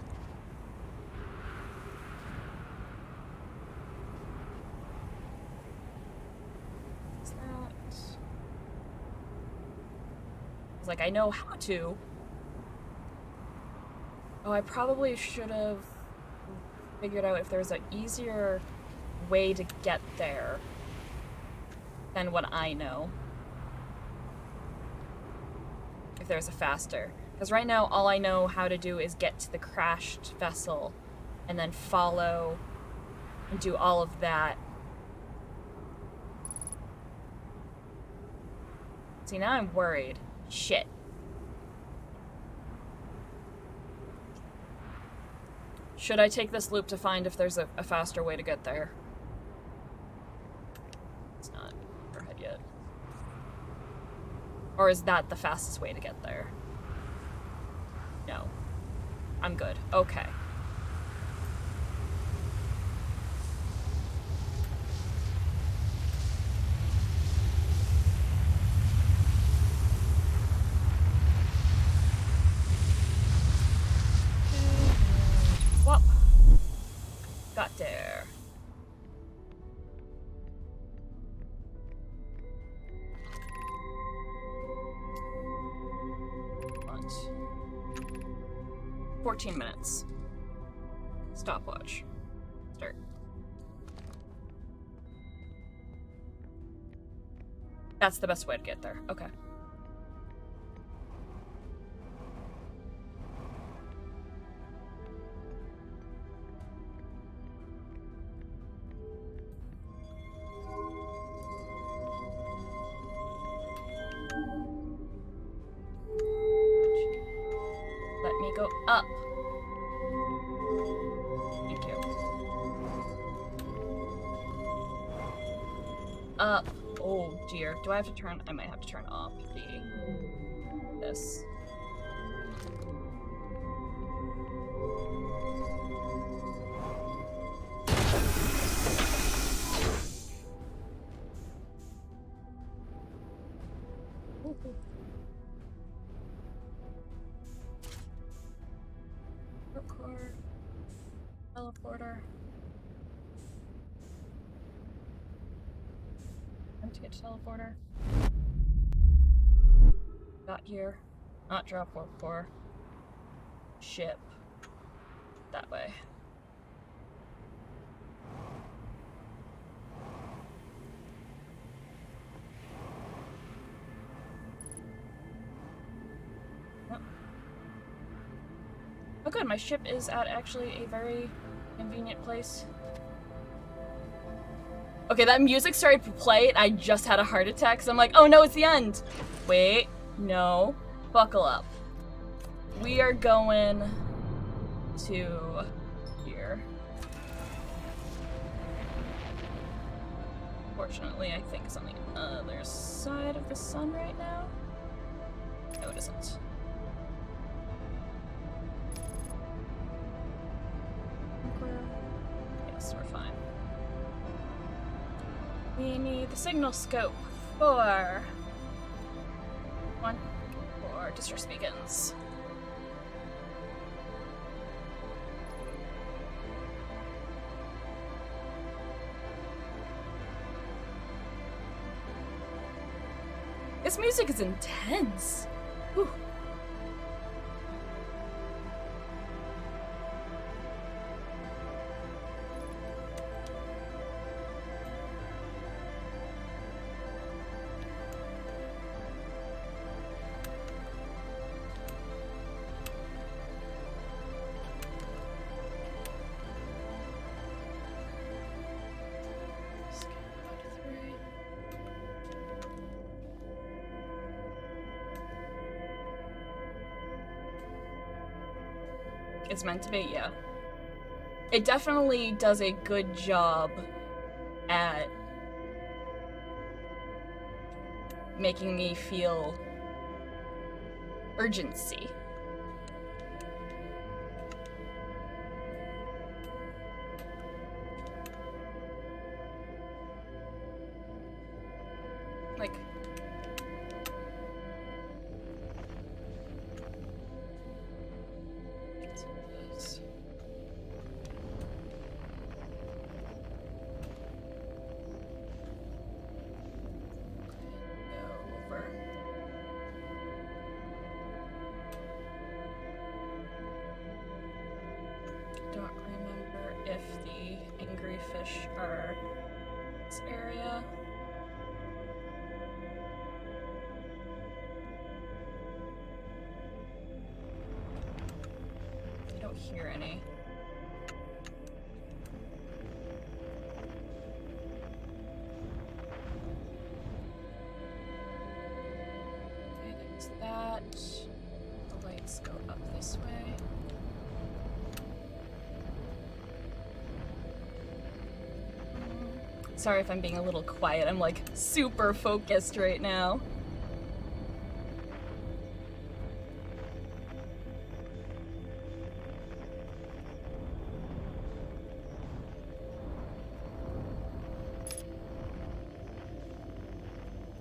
[SPEAKER 1] Is that... It's like, I know how to. Oh, I probably should have figured out if there's an easier way to get there than what I know. If there's a faster. Because right now, all I know how to do is get to the crashed vessel and then follow and do all of that. See, now I'm worried. Shit. Should I take this loop to find if there's a faster way to get there? It's not overhead yet. Or is that the fastest way to get there? No. I'm good. Okay. Whoop. Got there. What? 14 minutes. Stopwatch. Start. That's the best way to get there. Okay. Let me go up. Thank you. Up. Oh dear. Do I have to turn? I might have to turn off this. Record. Teleporter. To get to teleporter. Got here. Not drop warp core. Ship. That way. Yep. Oh good, my ship is at actually a very convenient place. Okay, that music started to play and I just had a heart attack, so I'm like, oh no, it's the end! Wait, no. Buckle up. We are going to here. Fortunately, I think it's on the other side of the sun right now. No, it isn't. Yes, we're fine. We need the signal scope for distress beacons. This music is intense. Whew. It's meant to be, yeah. It definitely does a good job at making me feel urgency. quick. Over. Don't remember if the angry fish are this area. I don't hear any. Okay, there's that. The lights go up this way. Sorry if I'm being a little quiet. I'm like super focused right now.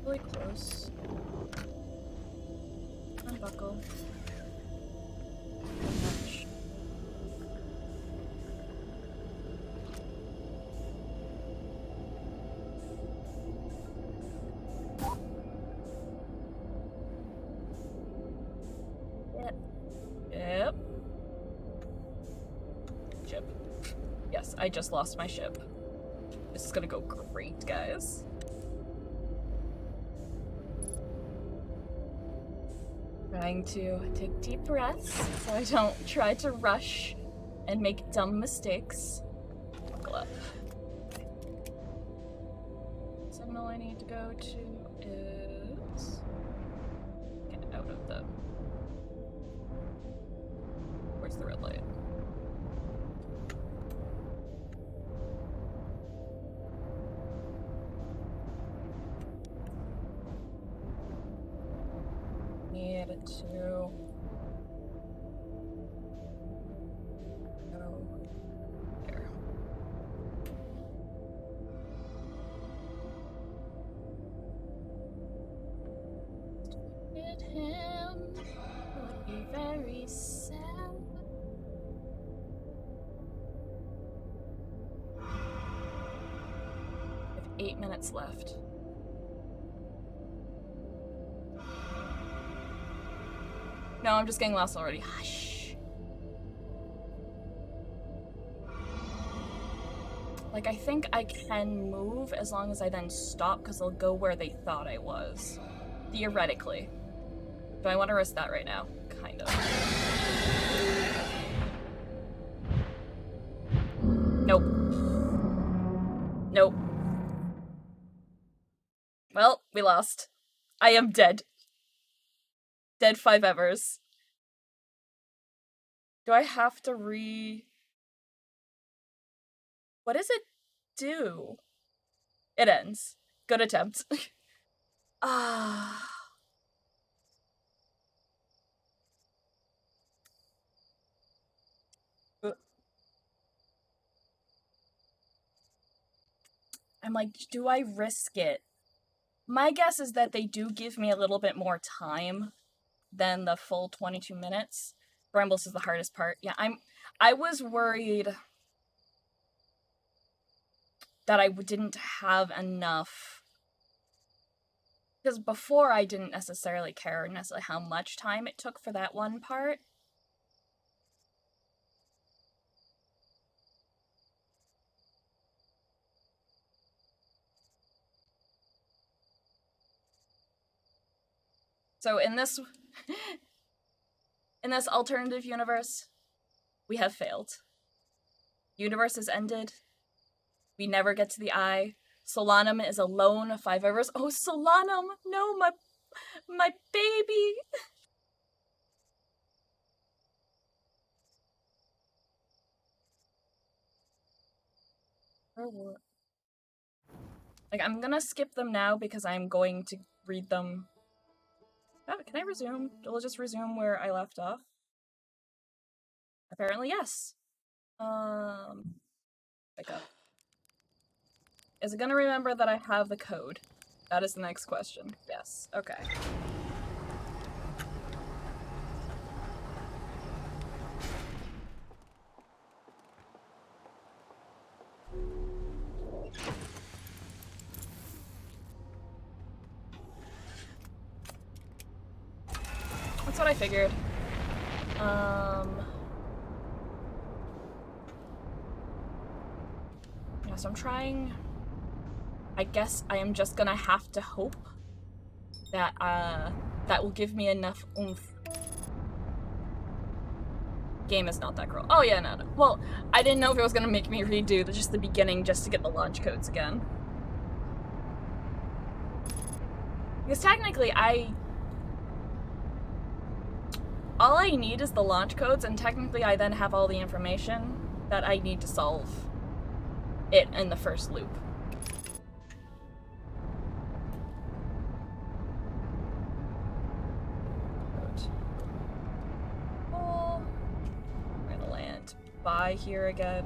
[SPEAKER 1] Really close. Unbuckle. Touch. Yep. Ship. Yes, I just lost my ship. This is gonna go great, guys. Trying to take deep breaths so I don't try to rush and make dumb mistakes. Buckle up. Signal I need to go to is get out of the. Where's the red light? Need to go there. Hit him would be very sad. I have 8 minutes left. No, I'm just getting lost already. Hush. Like, I think I can move as long as I then stop, because they'll go where they thought I was. Theoretically. Do I want to risk that right now? Kind of. Nope. Nope. Well, we lost. I am dead. Dead 5 evers. Do I have to What does it do? It ends. Good attempt. Ah. I'm like, do I risk it? My guess is that they do give me a little bit more time than the full 22 minutes. Brambles is the hardest part. Yeah, I was worried that I didn't have enough. Because before I didn't necessarily care necessarily how much time it took for that one part. So in this alternative universe, we have failed. Universe has ended. We never get to the eye. Solanum is alone 5 hours. Oh, Solanum! No, my baby! Like, I'm gonna skip them now because I'm going to read them. Oh, can I resume? Will it just resume where I left off? Apparently, yes. Pick up. Is it gonna remember that I have the code? That is the next question. Yes. Okay. That's what I figured. Yeah, so I'm trying... I guess I am just gonna have to hope that, that will give me enough oomph. Game is not that cruel. Oh yeah, no. Well, I didn't know if it was gonna make me redo just the beginning just to get the launch codes again. Because technically, all I need is the launch codes, and technically I then have all the information that I need to solve it in the first loop. Oh, we're gonna land by here again.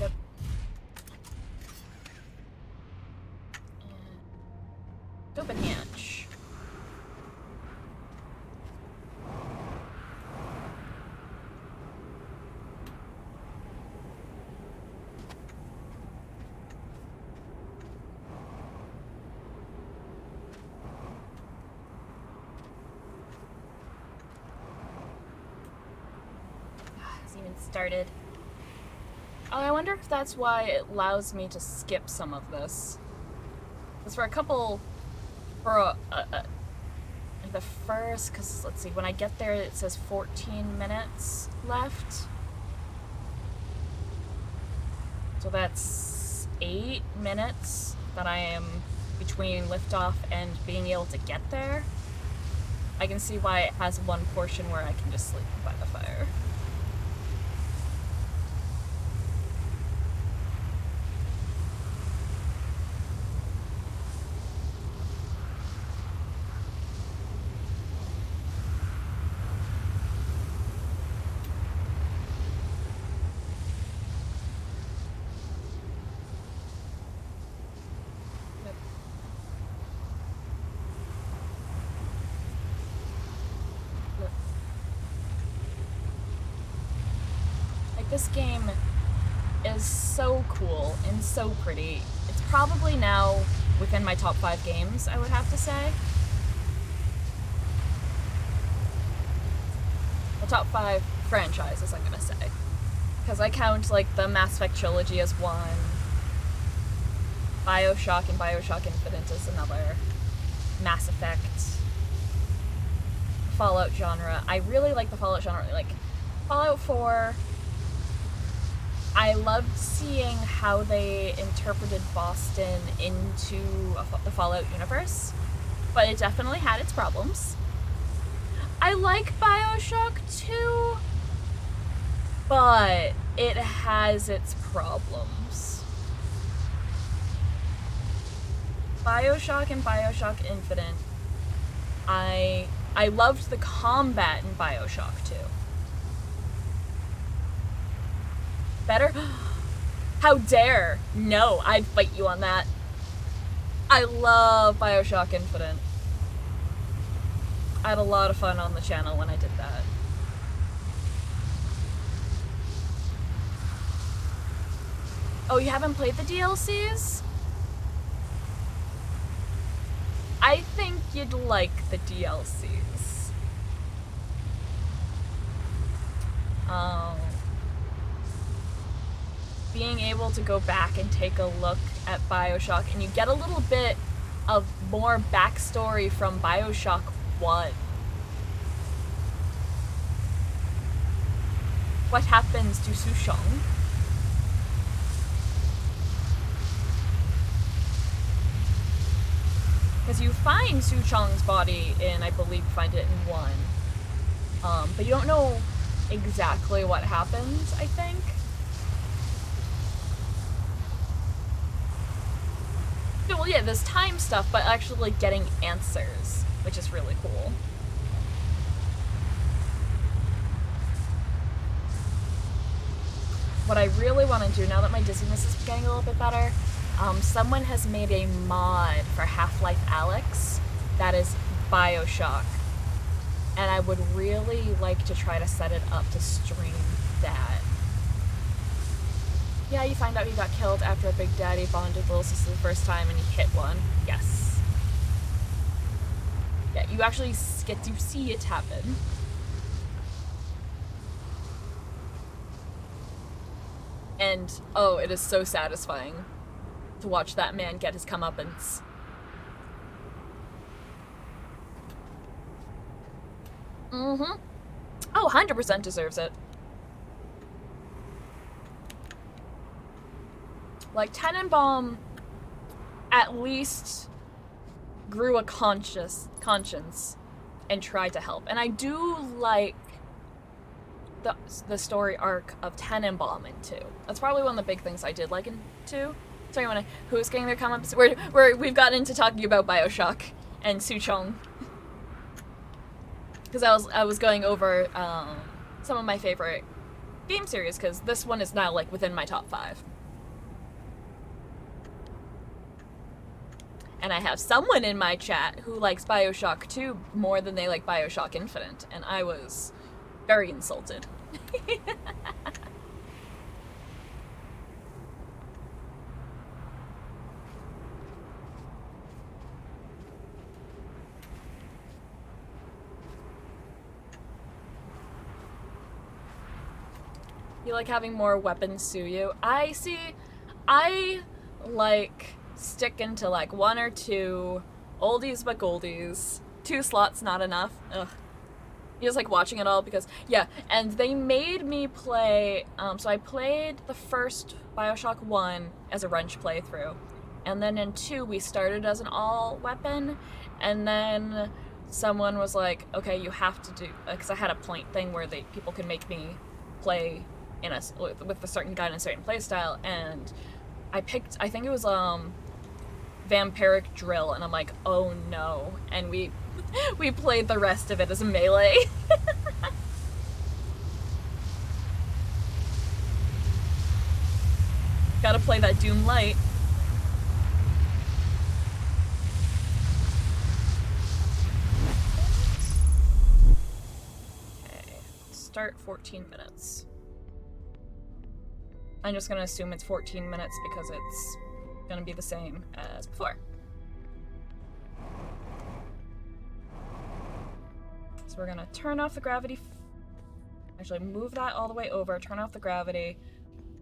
[SPEAKER 1] Yep. Open hatch. Hasn't even started. Oh, I wonder if that's why it allows me to skip some of this. Because for a couple, for the first, because let's see, when I get there it says 14 minutes left. So that's 8 minutes that I am between liftoff and being able to get there. I can see why it has one portion where I can just sleep by the fire. This game is so cool and so pretty. It's probably now within my top 5 games, I would have to say. The top 5 franchises, I'm gonna say. Because I count, like, the Mass Effect trilogy as one, BioShock and BioShock Infinite as another, Mass Effect, Fallout genre. I really like the Fallout genre. Like, Fallout 4... I loved seeing how they interpreted Boston into the Fallout universe, but it definitely had its problems. I like BioShock 2, but it has its problems. BioShock and BioShock Infinite, I loved the combat in BioShock 2. Better? How dare? No, I'd fight you on that. I love BioShock Infinite. I had a lot of fun on the channel when I did that. Oh, you haven't played the DLCs? I think you'd like the DLCs. Being able to go back and take a look at BioShock, and you get a little bit of more backstory from BioShock 1. What happens to Sushong? Because you find Sushong's body in, I believe, you find it in 1. But you don't know exactly what happens, I think. Well, yeah, there's time stuff, but actually like, getting answers, which is really cool. What I really want to do, now that my dizziness is getting a little bit better, someone has made a mod for Half-Life Alyx that is Bioshock. And I would really like to try to set it up to stream that. Yeah, you find out you got killed after a Big Daddy bonded little sister the first time and you hit one. Yes. Yeah, you actually get to see it happen. And, oh, it is so satisfying to watch that man get his comeuppance. Mm-hmm. Oh, 100% deserves it. Like, Tenenbaum at least grew a conscience and tried to help. And I do like the story arc of Tenenbaum in 2. That's probably one of the big things I did like in 2. So who's getting their comments? We've gotten into talking about Bioshock and Suchong. Because I was going over some of my favorite game series, because this one is now like within my top 5. And I have someone in my chat who likes Bioshock 2 more than they like Bioshock Infinite, and I was very insulted. You like having more weapons sue you? I like sticking to like 1 or 2 oldies but goldies. 2 slots not enough. Ugh. You just like watching it all because, yeah, and they made me play, so I played the first Bioshock 1 as a wrench playthrough, and then in 2 we started as an all weapon, and then someone was like, okay, you have to do, because I had a point thing where people could make me play with a certain gun and a certain playstyle, and I picked, I think it was Vampiric Drill, and I'm like, oh no, and we played the rest of it as a melee. Gotta play that Doom Light. Okay, start 14 minutes. I'm just gonna assume it's 14 minutes because it's gonna be the same as before. So we're gonna turn off the gravity, actually move that all the way over, turn off the gravity,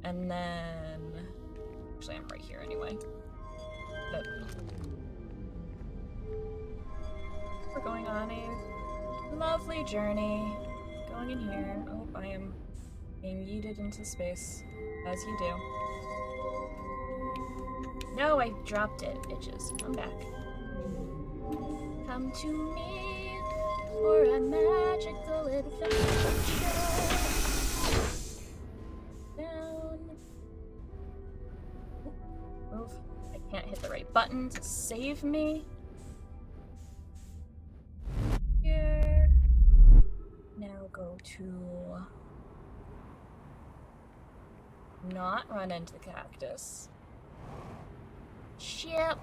[SPEAKER 1] and then, actually I'm right here anyway. But we're going on a lovely journey, going in here. Oh, I am being yeeted into space, as you do. No, I dropped it, bitches. I'm back. Come to me for a magical adventure. Down. Move. I can't hit the right button to save me. Here. Now go to... not run into the cactus. Ship.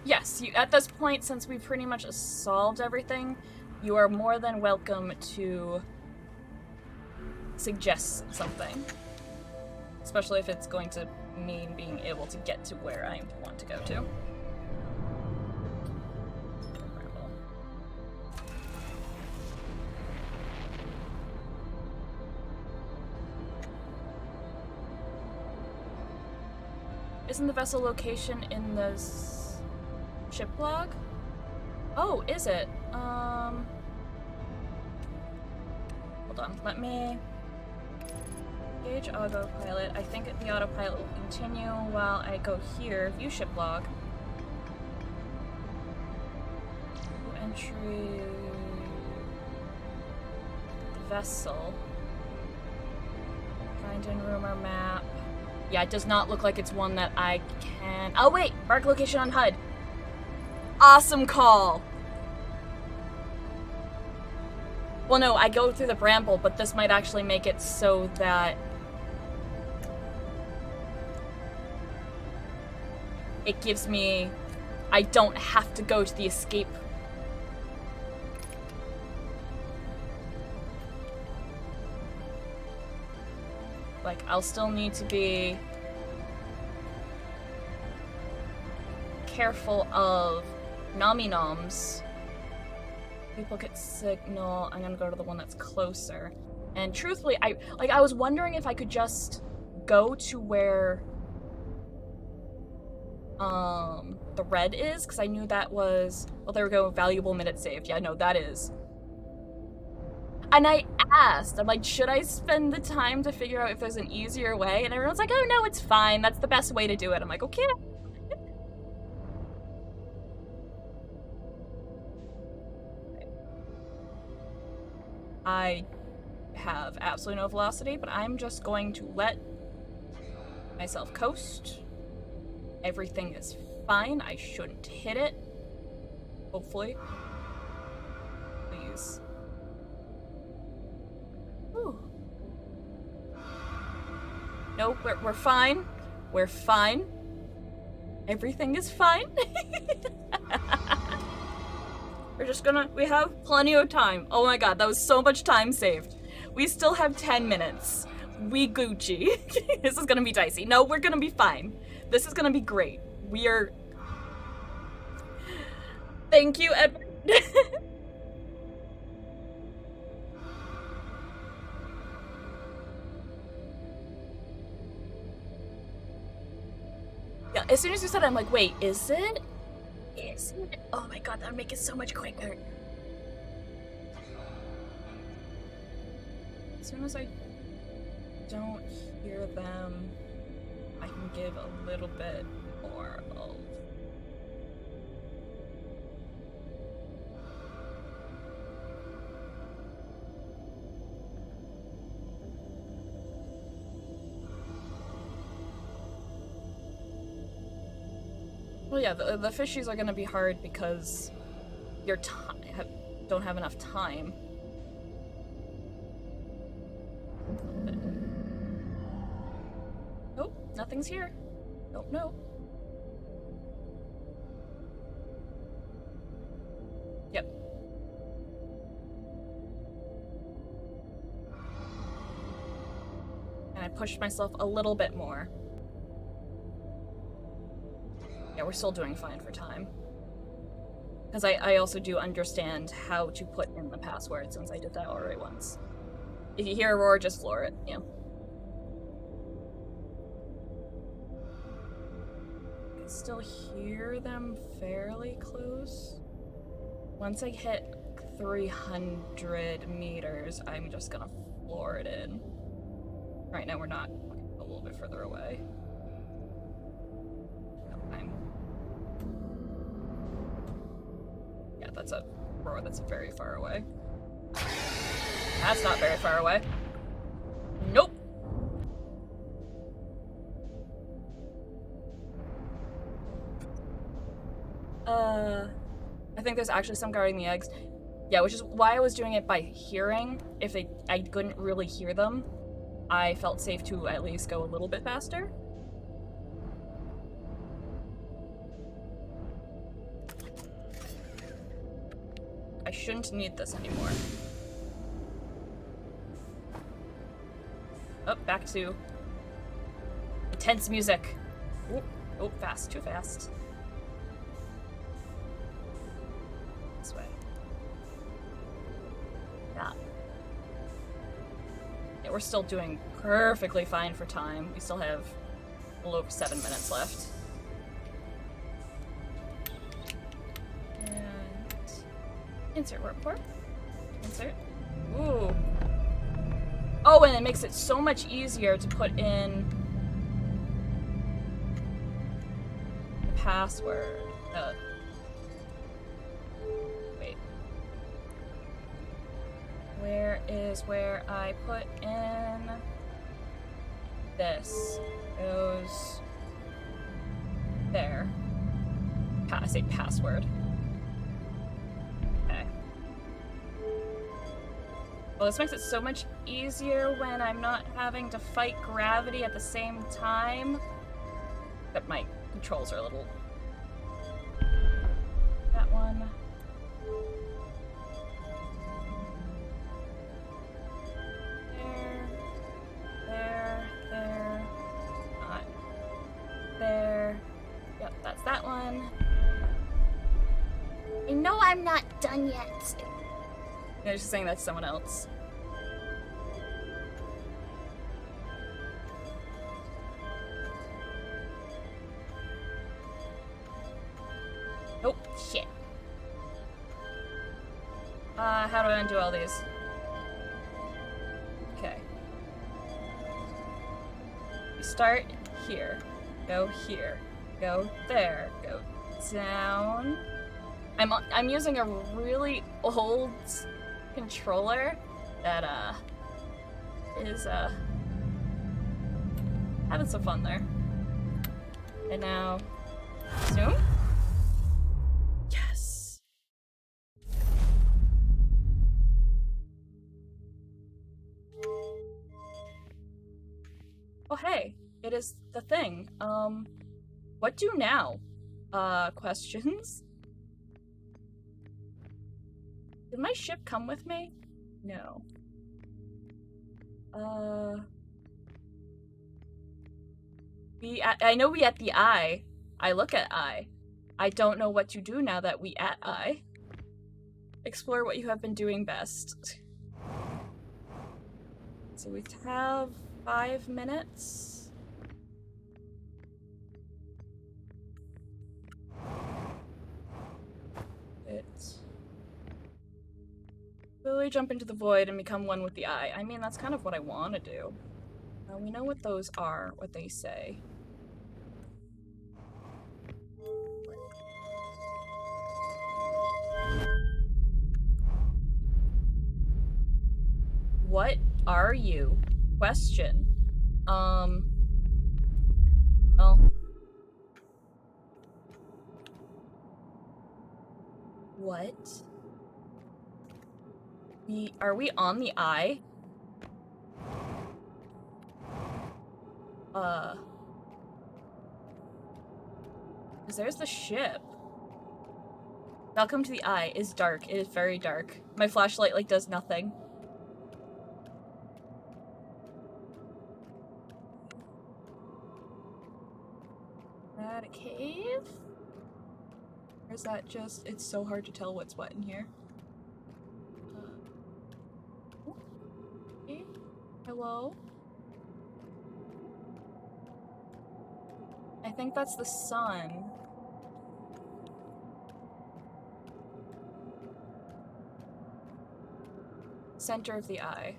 [SPEAKER 1] Yes, at this point, since we've pretty much solved everything, you are more than welcome to suggest something. Especially if it's going to mean being able to get to where I want to go to. Isn't the vessel location in the ship log? Oh, is it? Hold on, let me gauge autopilot. I think the autopilot will continue while I go here. View ship log. Entry vessel. Find in rumor map. Yeah, it does not look like it's one that I can... Oh, wait! Mark location on HUD. Awesome call! Well, no, I go through the bramble, but this might actually make it so that... it gives me... I don't have to go to the escape. Like, I'll still need to be careful of Nami-noms. People get signal. I'm gonna go to the one that's closer. And truthfully, I was wondering if I could just go to where the red is, because I knew that was... Well, there we go, valuable minute saved. Yeah, no, that is. And I asked, I'm like, should I spend the time to figure out if there's an easier way? And everyone's like, oh no, it's fine. That's the best way to do it. I'm like, okay. I have absolutely no velocity, but I'm just going to let myself coast. Everything is fine. I shouldn't hit it. Hopefully. Please. Whew. Nope, we're fine. We're fine. Everything is fine. We're just gonna... We have plenty of time. Oh my god, that was so much time saved. We still have 10 minutes. We Gucci. This is gonna be dicey. No, we're gonna be fine. This is gonna be great. We are... Thank you, Edward. Yeah, as soon as you said it, I'm like, wait, is it? Is it? Oh my god, that would make it so much quicker. As soon as I don't hear them, I can give a little bit more of... Well, yeah, the fishies are gonna be hard because your don't have enough time. Nope, nothing's here. Nope, no. Yep. And I pushed myself a little bit more. Yeah, we're still doing fine for time. Because I also do understand how to put in the password since I did that already once. If you hear a roar, just floor it, yeah. I can still hear them fairly close. Once I hit 300 meters, I'm just gonna floor it in. Right now we're not. A little bit further away. Yeah, that's a roar that's very far away. That's not very far away. Nope. I think there's actually some guarding the eggs. Yeah, which is why I was doing it by hearing. If I couldn't really hear them, I felt safe to at least go a little bit faster. I shouldn't need this anymore. Oh, back to intense music. Oh, oh, fast, too fast. This way. Yeah. Yeah, we're still doing perfectly fine for time. We still have a little over 7 minutes left. Insert warp core. Insert. Ooh. Oh, and it makes it so much easier to put in the password. Wait. Where is where I put in this? goes there. Say password. Okay. Well, this makes it so much easier when I'm not having to fight gravity at the same time. Except my controls are a little... That one. There. Not there. Yep, that's that one.
[SPEAKER 4] I know I'm not done yet.
[SPEAKER 1] They're just saying that's someone else. Oh, shit. How do I undo all these? Okay. You start here. Go here. Go there. Go down. I'm using a really old controller that is having some fun there. And now zoom. Yes. Oh hey, it is the thing. What do now? Questions? Did my ship come with me? No. I know we at the eye. I look at eye. I don't know what to do now that we at eye. Explore what you have been doing best. So we have 5 minutes. Slowly jump into the void and become one with the eye. I mean, that's kind of what I want to do. We know what those are, what they say. What are you? Question. Well. What? Are we on the eye? Because there's the ship. Welcome to the eye. It's dark. It is very dark. My flashlight, like, does nothing. Is that a cave? Or is that just... It's so hard to tell what's what in here. Okay. Hello? I think that's the sun. Center of the eye.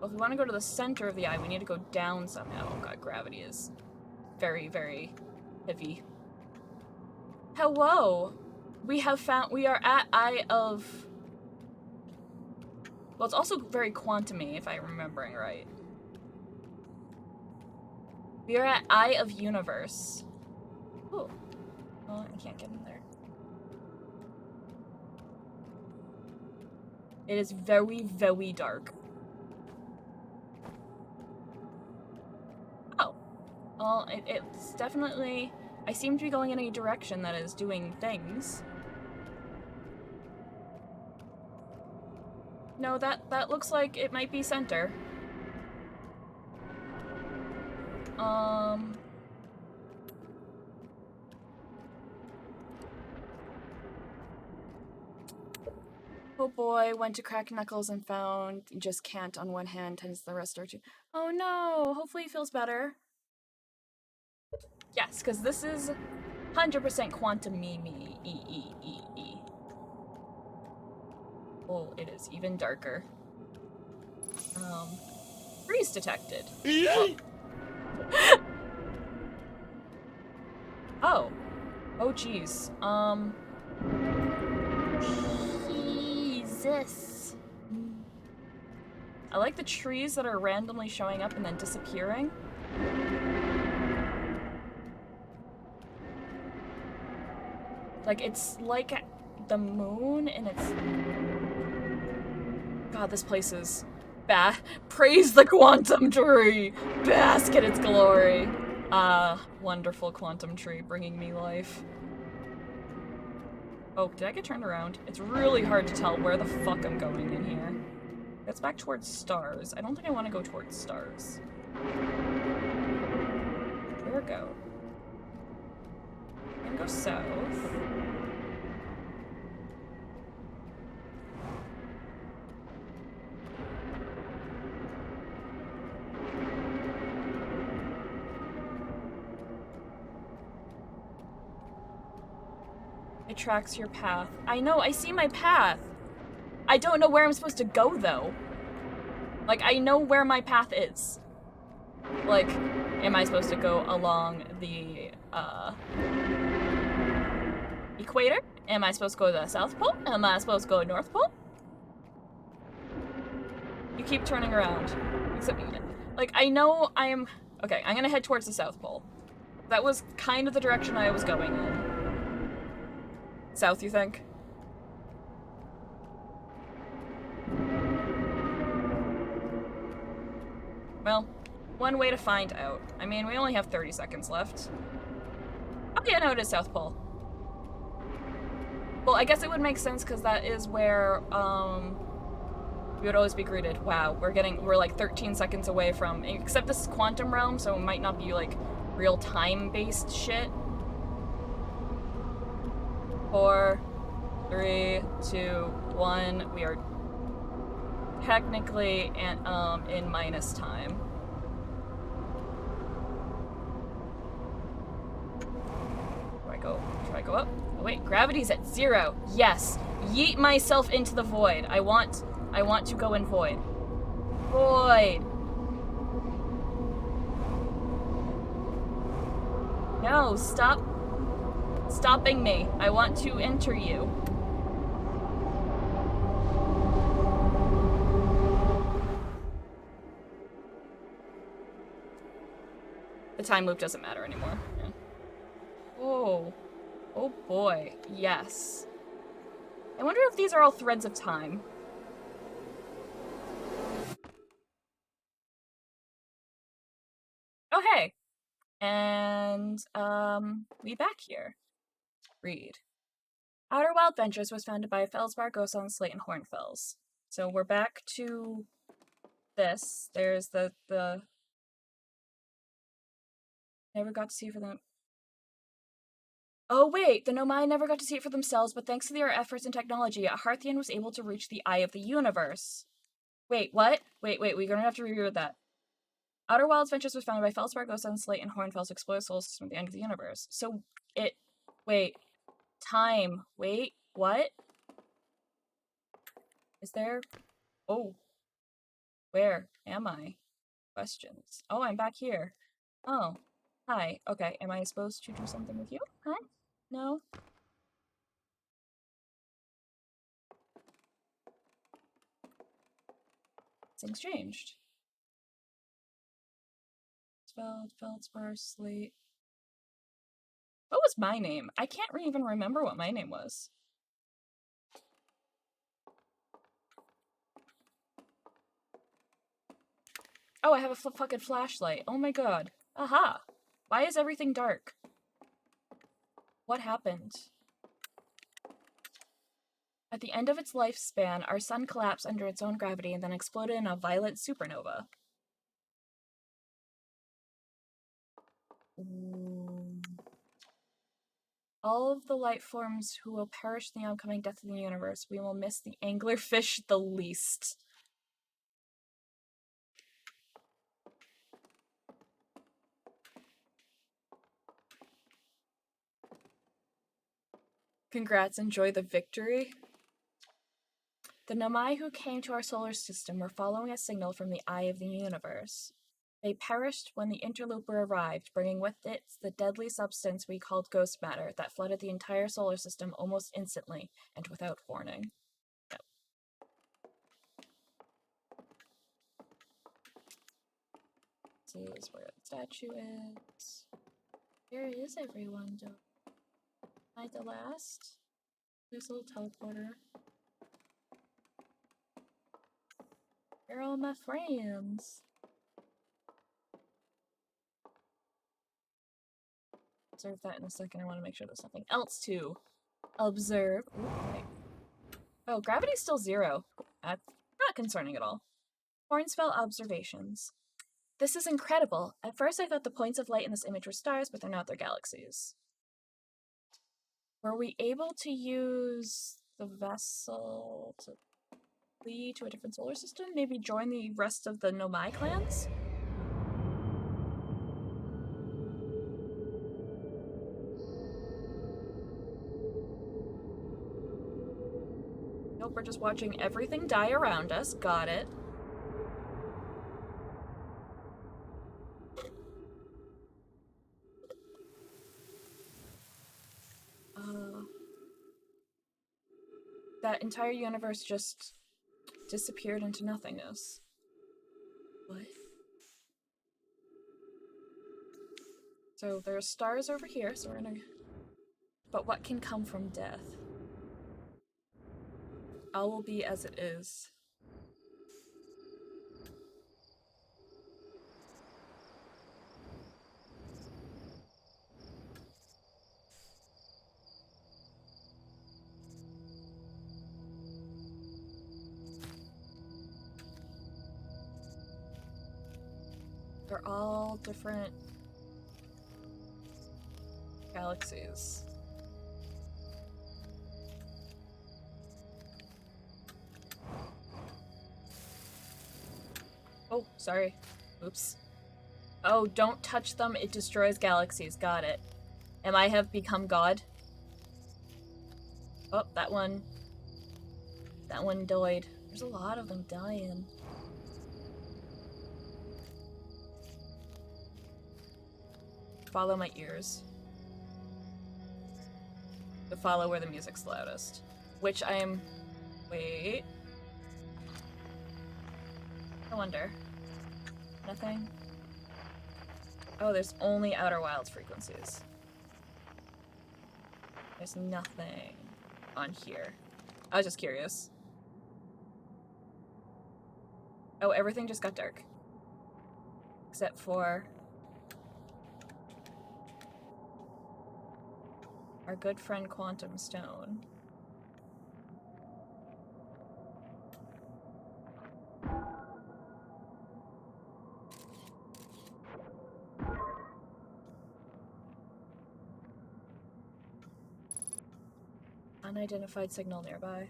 [SPEAKER 1] Well, if we want to go to the center of the eye, we need to go down somehow. Oh god, gravity is very, very heavy. Hello! We are at Eye of... Well, it's also very quantum-y, if I'm remembering right. We are at Eye of Universe. Oh. Well, I can't get in there. It is very, very dark. Oh. Well, it's definitely... I seem to be going in a direction that is doing things. No, that looks like it might be center. Oh boy, went to crack knuckles and found just can't on one hand, hence the rest are two. Oh no, hopefully he feels better. Yes, because this is 100% quantum me. Oh, it is even darker. Freeze detected. Oh. Oh, geez.
[SPEAKER 4] Jesus.
[SPEAKER 1] I like the trees that are randomly showing up and then disappearing. Like, it's like the moon, and it's... God, this place is... Praise the quantum tree! Bask in its glory! Ah, wonderful quantum tree bringing me life. Oh, did I get turned around? It's really hard to tell where the fuck I'm going in here. That's back towards stars. I don't think I want to go towards stars. Where go? I'm gonna go south. It tracks your path. I know, I see my path. I don't know where I'm supposed to go, though. Like, I know where my path is. Like, am I supposed to go along the, equator? Am I supposed to go to the South Pole? Am I supposed to go to North Pole? You keep turning around. Except, like, I know I'm... Okay, I'm gonna head towards the South Pole. That was kind of the direction I was going in. South, you think? Well, one way to find out. I mean, we only have 30 seconds left. Oh yeah, no, it is South Pole. Well, I guess it would make sense because that is where, we would always be greeted. Wow, we're like 13 seconds away from, except this is quantum realm, so it might not be like real time-based shit. 4, 3, 2, 1. We are technically in minus time. Do I go up? Oh wait, gravity's at 0. Yes. Yeet myself into the void. I want to go in void. Void. No, stop stopping me. I want to enter you. The time loop doesn't matter anymore. Yeah. Oh. Oh boy. Yes. I wonder if these are all threads of time. Oh hey. And we back here. Read. Outer Wild Ventures was founded by Felsbar, Gosan, Slate, and Hornfells. So we're back to this. There's the never got to see for them. Oh wait, the Nomai never got to see it for themselves, but thanks to their efforts and technology, Hearthian was able to reach the Eye of the Universe. Wait, what? Wait, we're gonna have to reread that. Outer Wilds Ventures was founded by Felsbar, Gosan, Slate, and Hornfells to explore the solar system at the end of the universe. So wait, time. Wait, what? Is there? Oh. Where am I? Questions. Oh, I'm back here. Oh. Hi. Okay, am I supposed to do something with you? Huh? No? Things changed. Feldspar, Slate. What was my name? I can't even remember what my name was. Oh, I have a fucking flashlight. Oh my god. Aha! Why is everything dark? What happened? At the end of its lifespan, our sun collapsed under its own gravity and then exploded in a violent supernova. All of the life forms who will perish in the oncoming death of the universe, we will miss the anglerfish the least. Congrats, enjoy the victory. The Nomai who came to our solar system were following a signal from the Eye of the Universe. They perished when the interloper arrived, bringing with it the deadly substance we called ghost matter that flooded the entire solar system almost instantly and without warning. Yep. This is where the statue is. Where is everyone, though? Am I the last? There's a little teleporter. Where are all my friends? Observe that in a second. I want to make sure there's nothing else to observe. Ooh, wait. Oh, gravity's still 0. That's not concerning at all. Hornspell observations. This is incredible. At first I thought the points of light in this image were stars, but they're not, they're galaxies. Were we able to use the vessel to flee to a different solar system? Maybe join the rest of the Nomai clans? Nope, we're just watching everything die around us. Got it. That entire universe just disappeared into nothingness. What? So there's stars over here, so we're gonna... But what can come from death? All will be as it is. They're all different galaxies. Oh, sorry. Oops. Oh, don't touch them. It destroys galaxies. Got it. Am I have become God? Oh, that one died. There's a lot of them dying. Follow my ears. To follow where the music's loudest. Which I am... Wait. I wonder. Nothing? Oh, there's only Outer Wilds frequencies. There's nothing on here. I was just curious. Oh, everything just got dark. Except for... our good friend Quantum Stone. Unidentified signal nearby.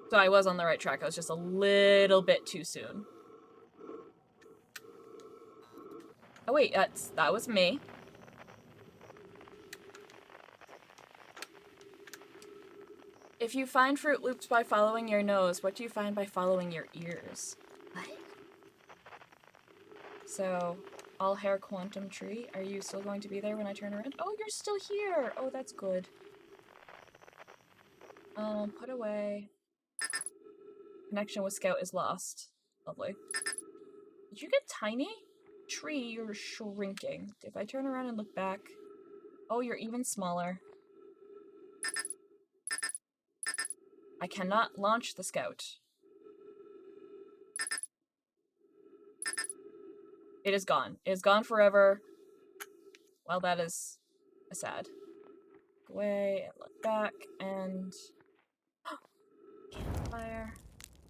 [SPEAKER 1] So I was on the right track, I was just a little bit too soon. Oh wait, that was me. If you find Fruit Loops by following your nose, what do you find by following your ears?
[SPEAKER 4] What?
[SPEAKER 1] So, all hair quantum tree, are you still going to be there when I turn around? Oh, you're still here! Oh, that's good. Put away. Connection with Scout is lost. Lovely. Did you get tiny? Tree, you're shrinking. If I turn around and look back... Oh, you're even smaller. I cannot launch the Scout. It is gone. It is gone forever. Well, that is sad. Look away and look back and... Campfire.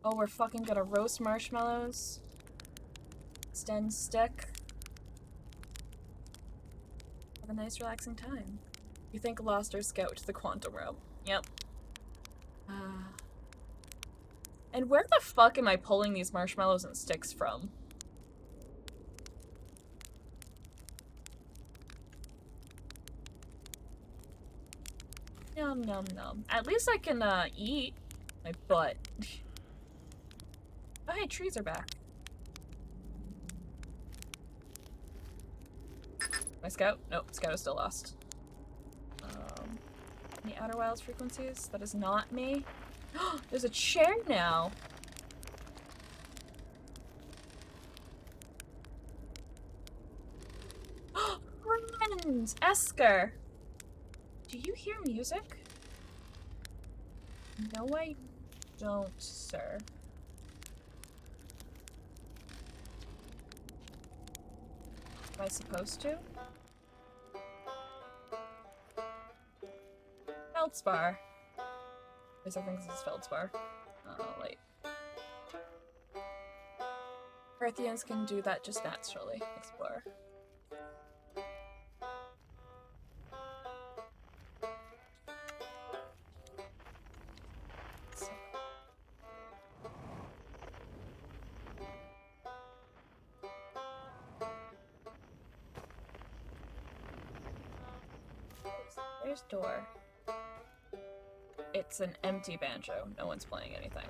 [SPEAKER 1] Oh, we're fucking gonna roast marshmallows. Extend stick. Have a nice relaxing time. You think lost our Scout to the quantum realm. Yep. And where the fuck am I pulling these marshmallows and sticks from? Nom nom nom. At least I can eat my butt. Oh hey, trees are back. My Scout? Nope, Scout is still lost. Any Outer Wilds frequencies? That is not me. There's a chair now. friend, Esker. Do you hear music? No, I don't, sir. Am I supposed to? Feldspar. At least I think this is Feldspar. Oh, wait. Parthians can do that just naturally. Explore. There's door. It's an empty banjo. No one's playing anything.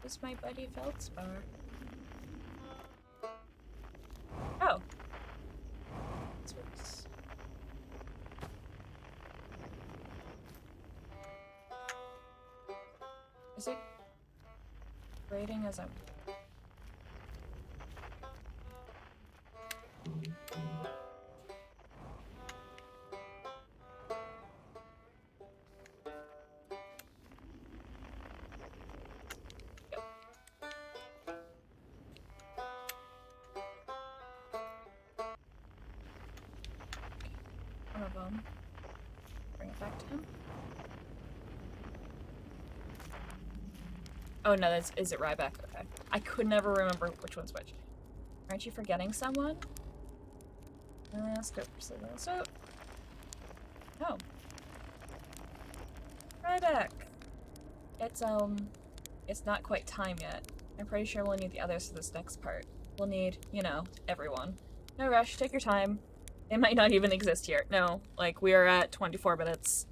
[SPEAKER 1] Where's my buddy Feldspar? Oh. This works. Is it rating as I'm... One of them. Bring it back to him. Oh no, is it Ryback? Okay. I could never remember which one's which. Aren't you forgetting someone? Scope. Oh. Ryback! It's not quite time yet. I'm pretty sure we'll need the others for this next part. We'll need, you know, everyone. No rush, take your time. It might not even exist here. No, like, we are at 24 minutes.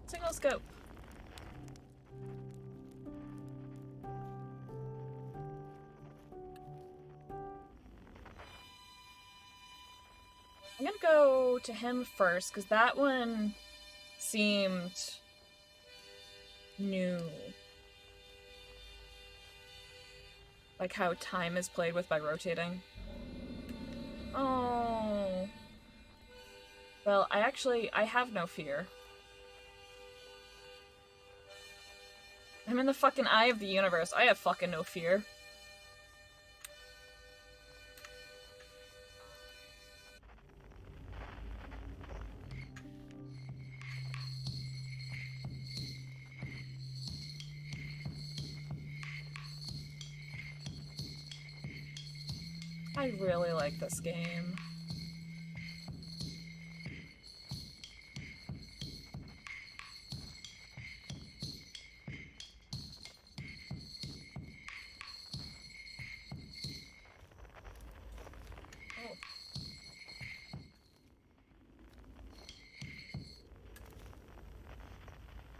[SPEAKER 1] Single scope. I'm gonna go to him first, because that one seemed new. Like how time is played with by rotating. Oh. Well, I have no fear. I'm in the fucking eye of the universe. I have fucking no fear. I really like this game. Oh.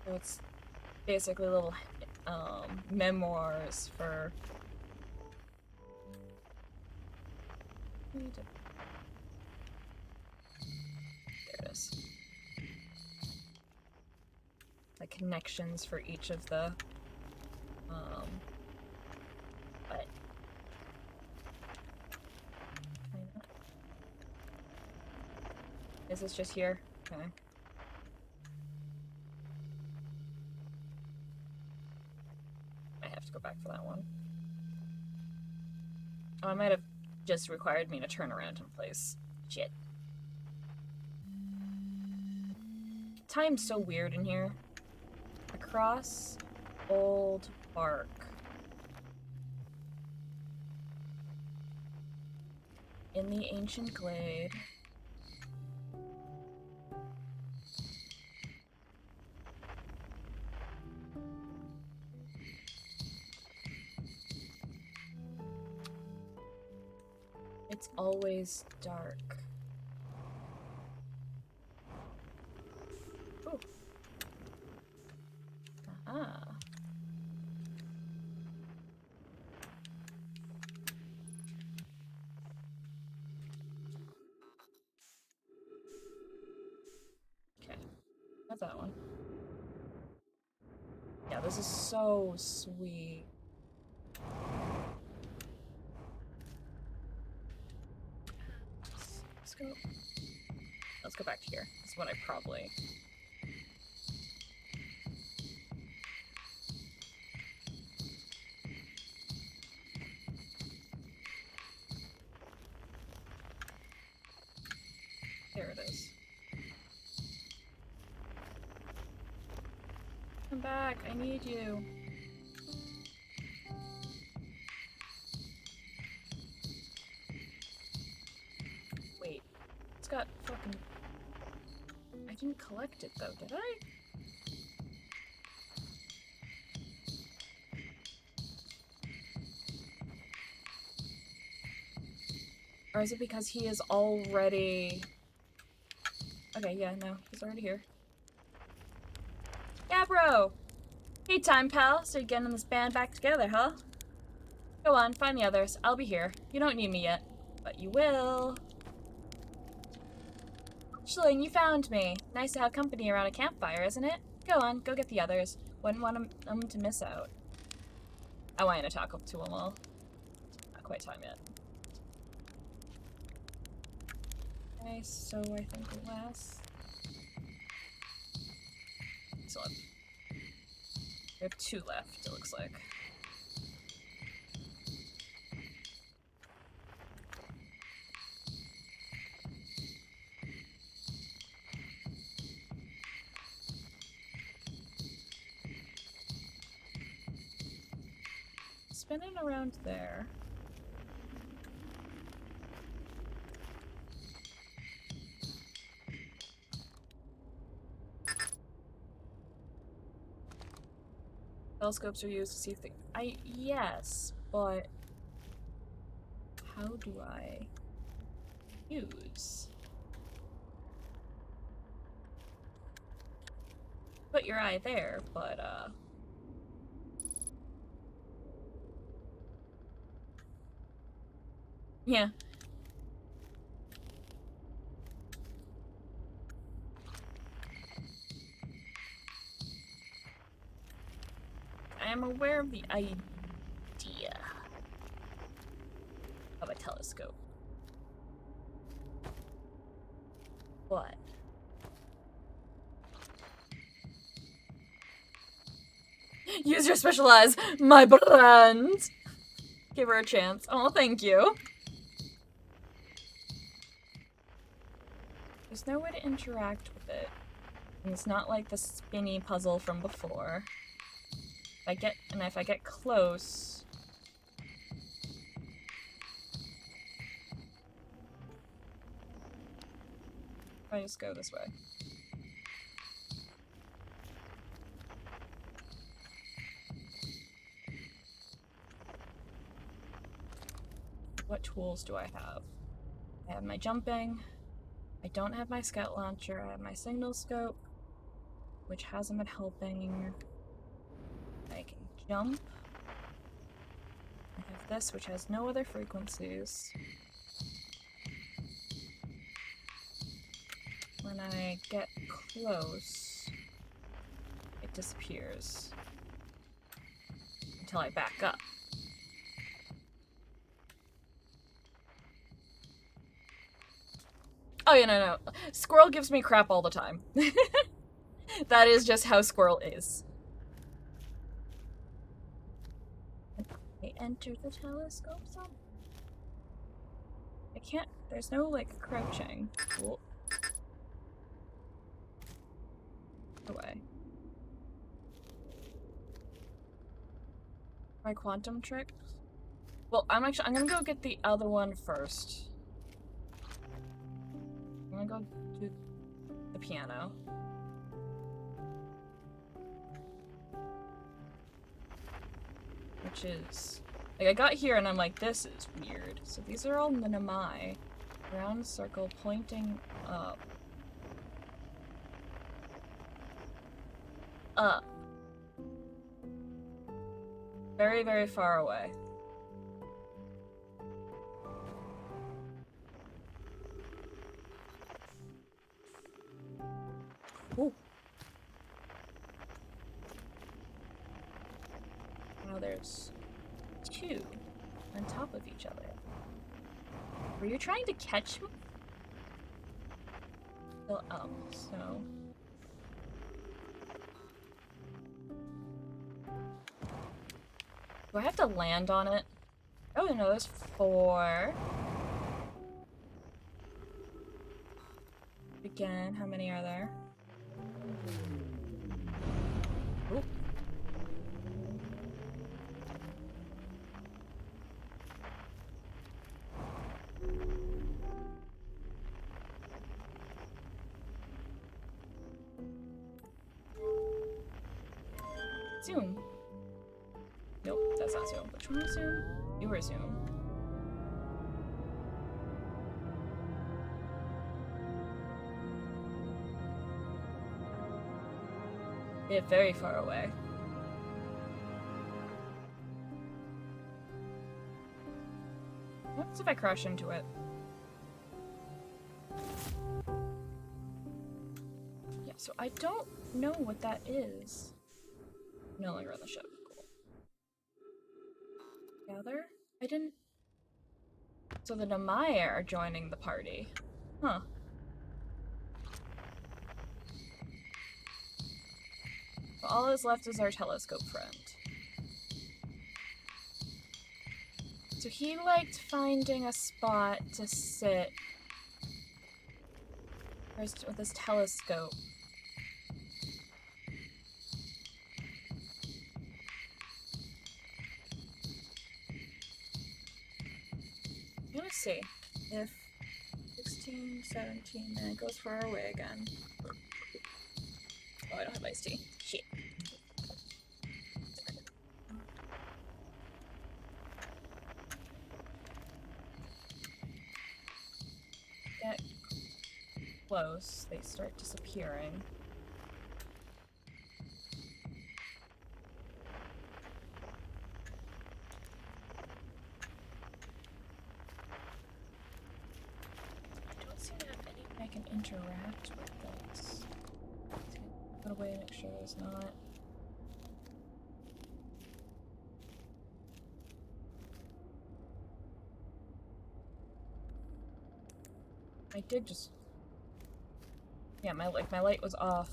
[SPEAKER 1] So it's basically little memoirs for there it is. Like connections for each of the but is this just here? Okay. I have to go back for that one. Oh, I might have just required me to turn around in place. Shit. Time's so weird in here. Across old bark. In the ancient glade. It's always dark. Ooh. Ah. Okay. That's that one. Yeah, this is so sweet. telescope. Let's go back to here. That's what I probably... There it is. Come back, I need you. Wait, it's got fucking... I didn't collect it though, did I? Or is it because he is already... Okay, yeah, no, he's already here. Yeah, bro! Hey, time pal, so you're getting this band back together, huh? Go on, find the others. I'll be here. You don't need me yet, but you will. Schling, you found me. Nice to have company around a campfire, isn't it? Go on, go get the others. Wouldn't want them to miss out. I want to talk to them all. Not quite time yet. Okay, so I think last... Excellent. We have 2 left, it looks like. Spinning around there. Telescopes are used to see things. Yes, but how do I use? Put your eye there, but yeah. I am aware of the idea of a telescope. But use your special eyes, my friend! Give her a chance. Oh, thank you. There's no way to interact with it. And it's not like the spinny puzzle from before. If I get close... If I just go this way. What tools do I have? I have my jumping. I don't have my scout launcher. I have my signal scope, which hasn't been helping. I can jump. I have this, which has no other frequencies. When I get close, it disappears. Until I back up. Oh yeah, no. Squirrel gives me crap all the time. That is just how Squirrel is. I enter the telescope zone. I can't, there's no, like, crouching. Cool. Away. My quantum trick? Well, I'm gonna go get the other one first. I'm gonna go to the piano. Which is... Like, I got here and I'm like, this is weird. So these are all Namai. Round circle pointing up. Up. Very, very far away. Ooh. Now there's 2 on top of each other. Were you trying to catch me? fill up, so... Do I have to land on it? Oh, no, there's 4. Again, how many are there? Oop. Zoom. Nope, that's not Zoom. Which one is Zoom? You were Zoom. They're very far away. What happens if I crash into it? Yeah, so I don't know what that is. No longer on the ship. Cool. Gather? I didn't... So the Namaya are joining the party. Huh. Well, all that's left is our telescope friend. So he liked finding a spot to sit with his telescope. I'm gonna see if 16, 17, and it goes far away again. Oh, I don't have iced tea. Shit. Get close, they start disappearing. I don't seem to have anything I can interact with this. Put away and make sure there's not. I did just... Yeah, my light was off.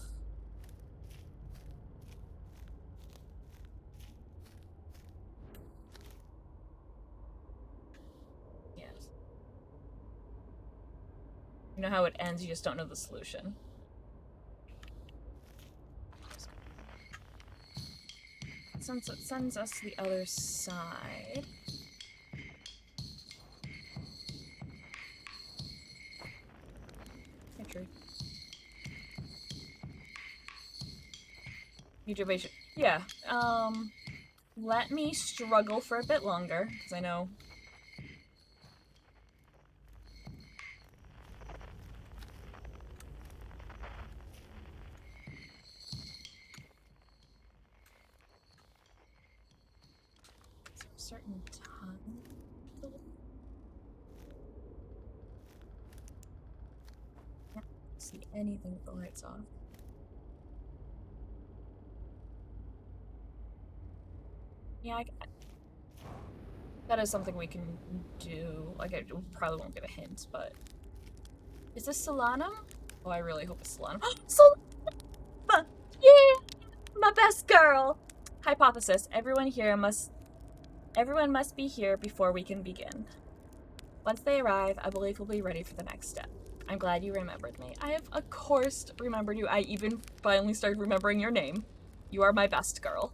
[SPEAKER 1] Yes. You know how it ends, you just don't know the solution. Since it sends us to the other side. Yeah, true. Mutation. Yeah. Let me struggle for a bit longer, because I know. Certain time. Can't see anything with the lights off. Yeah, that is something we can do. Like, I probably won't get a hint, but is this Solanum? Oh, I really hope it's Solanum. Solanum! Yeah, my best girl. Hypothesis: Everyone must be here before we can begin. Once they arrive, I believe we'll be ready for the next step. I'm glad you remembered me. I have, of course, remembered you. I even finally started remembering your name. You are my best girl.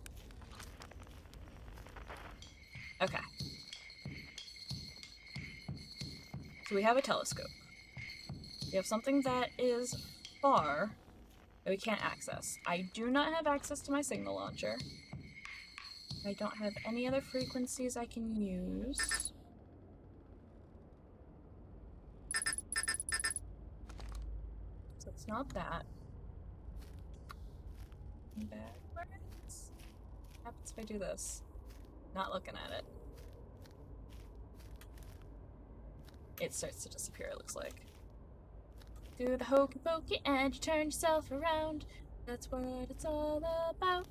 [SPEAKER 1] Okay. So we have a telescope. We have something that is far that we can't access. I do not have access to my signal launcher. I don't have any other frequencies I can use. So it's not that. Backwards? What happens if I do this? Not looking at it. It starts to disappear, it looks like. Do the hokey pokey and you turn yourself around. That's what it's all about.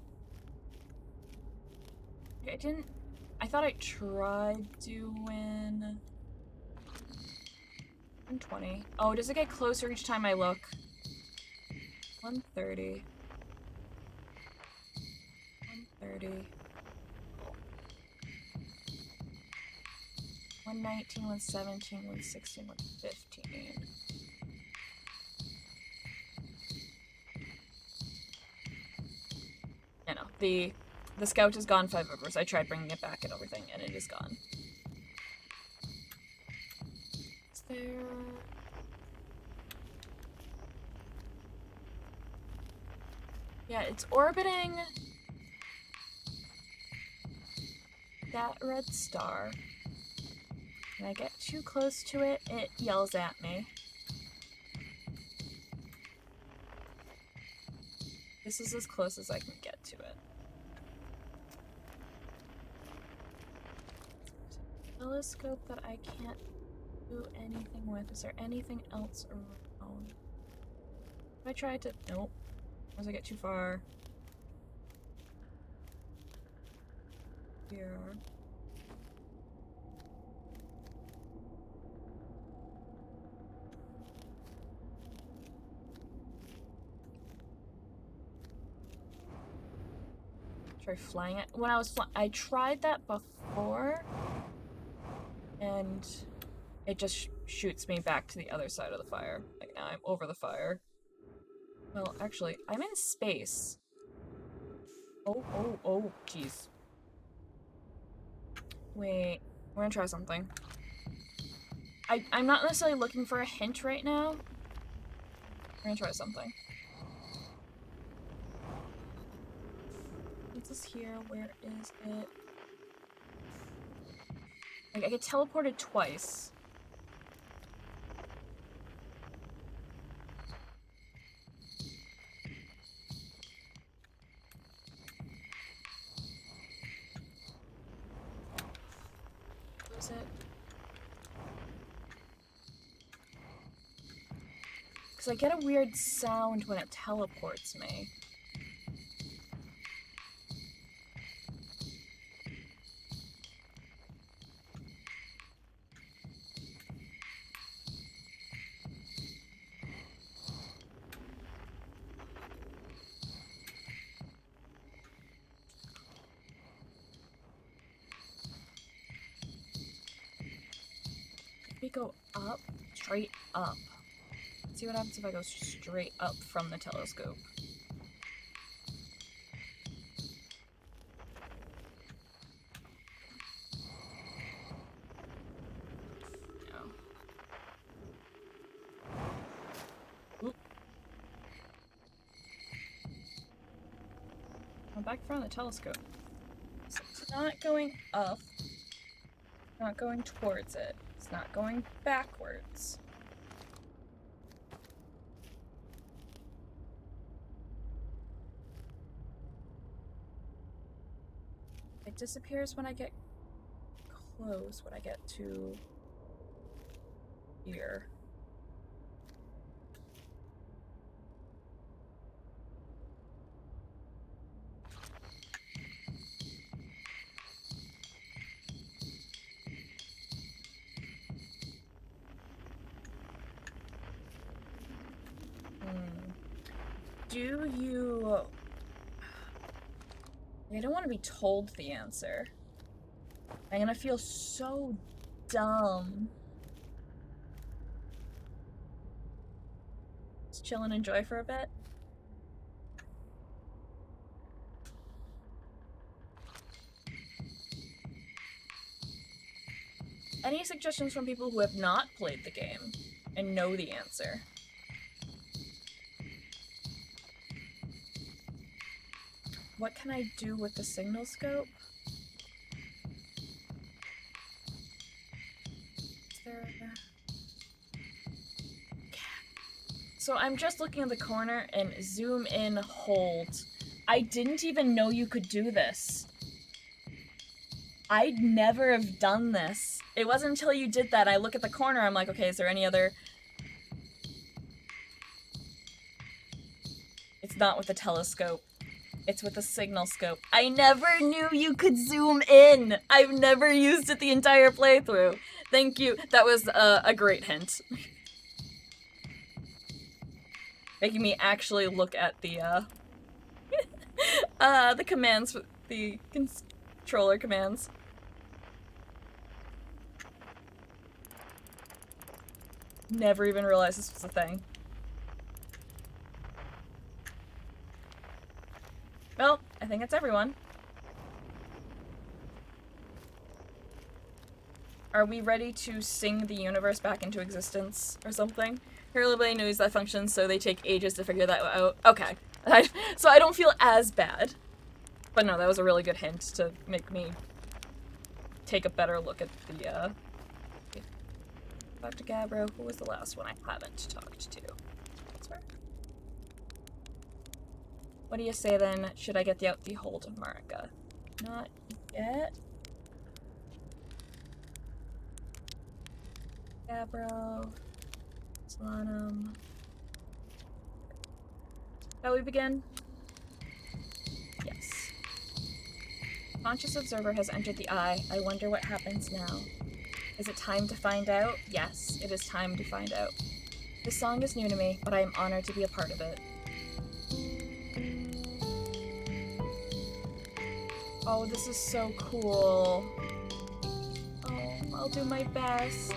[SPEAKER 1] I thought I tried doing 120. Oh, does it get closer each time I look? 130. 130. 119, 117, 116, 115. I know. The scout is gone 5 overs. I tried bringing it back and everything, and it is gone. Is there... Yeah, it's orbiting that red star. When I get too close to it, it yells at me. This is as close as I can get to it. Telescope that I can't do anything with. Is there anything else around? If I try to... Nope. As I get too far. Here. Try flying it. When I was I tried that before, and it just shoots me back to the other side of the fire. Like now I'm over the fire. Well, actually, I'm in space. Oh, jeez. Wait, we're gonna try something. I'm not necessarily looking for a hint right now. We're gonna try something. What's this here? Where is it? Like, I get teleported twice. Is it? Because I get a weird sound when it teleports me. We go up, straight up. Let's see what happens if I go straight up from the telescope. No. Oop. I'm back in front of the telescope. So it's not going up. Not going towards it. It's not going backwards. It disappears when I get close, when I get to here. Do you... I don't want to be told the answer. I'm gonna feel so dumb. Just chill and enjoy for a bit. Any suggestions from people who have not played the game and know the answer? What can I do with the signal scope? Is there... So I'm just looking at the corner and zoom in, hold. I didn't even know you could do this. I'd never have done this. It wasn't until you did that I look at the corner, I'm like, okay, is there any other... It's not with the telescope. It's with the signal scope. I never knew you could zoom in! I've never used it the entire playthrough. Thank you. That was a great hint. Making me actually look at the commands, the controller commands. Never even realized this was a thing. Well, I think that's everyone. Are we ready to sing the universe back into existence or something? Apparently knows that functions, so they take ages to figure that out. Okay. So I don't feel as bad. But no, that was a really good hint to make me take a better look at the, Dr. Gabbro, who was the last one I haven't talked to? That's right. What do you say then? Should I get out the hold of Marika? Not yet. Gabbro. Solanum. Shall we begin? Yes. Conscious observer has entered the eye. I wonder what happens now. Is it time to find out? Yes, it is time to find out. This song is new to me, but I am honored to be a part of it. Oh, this is so cool. Oh, I'll do my best.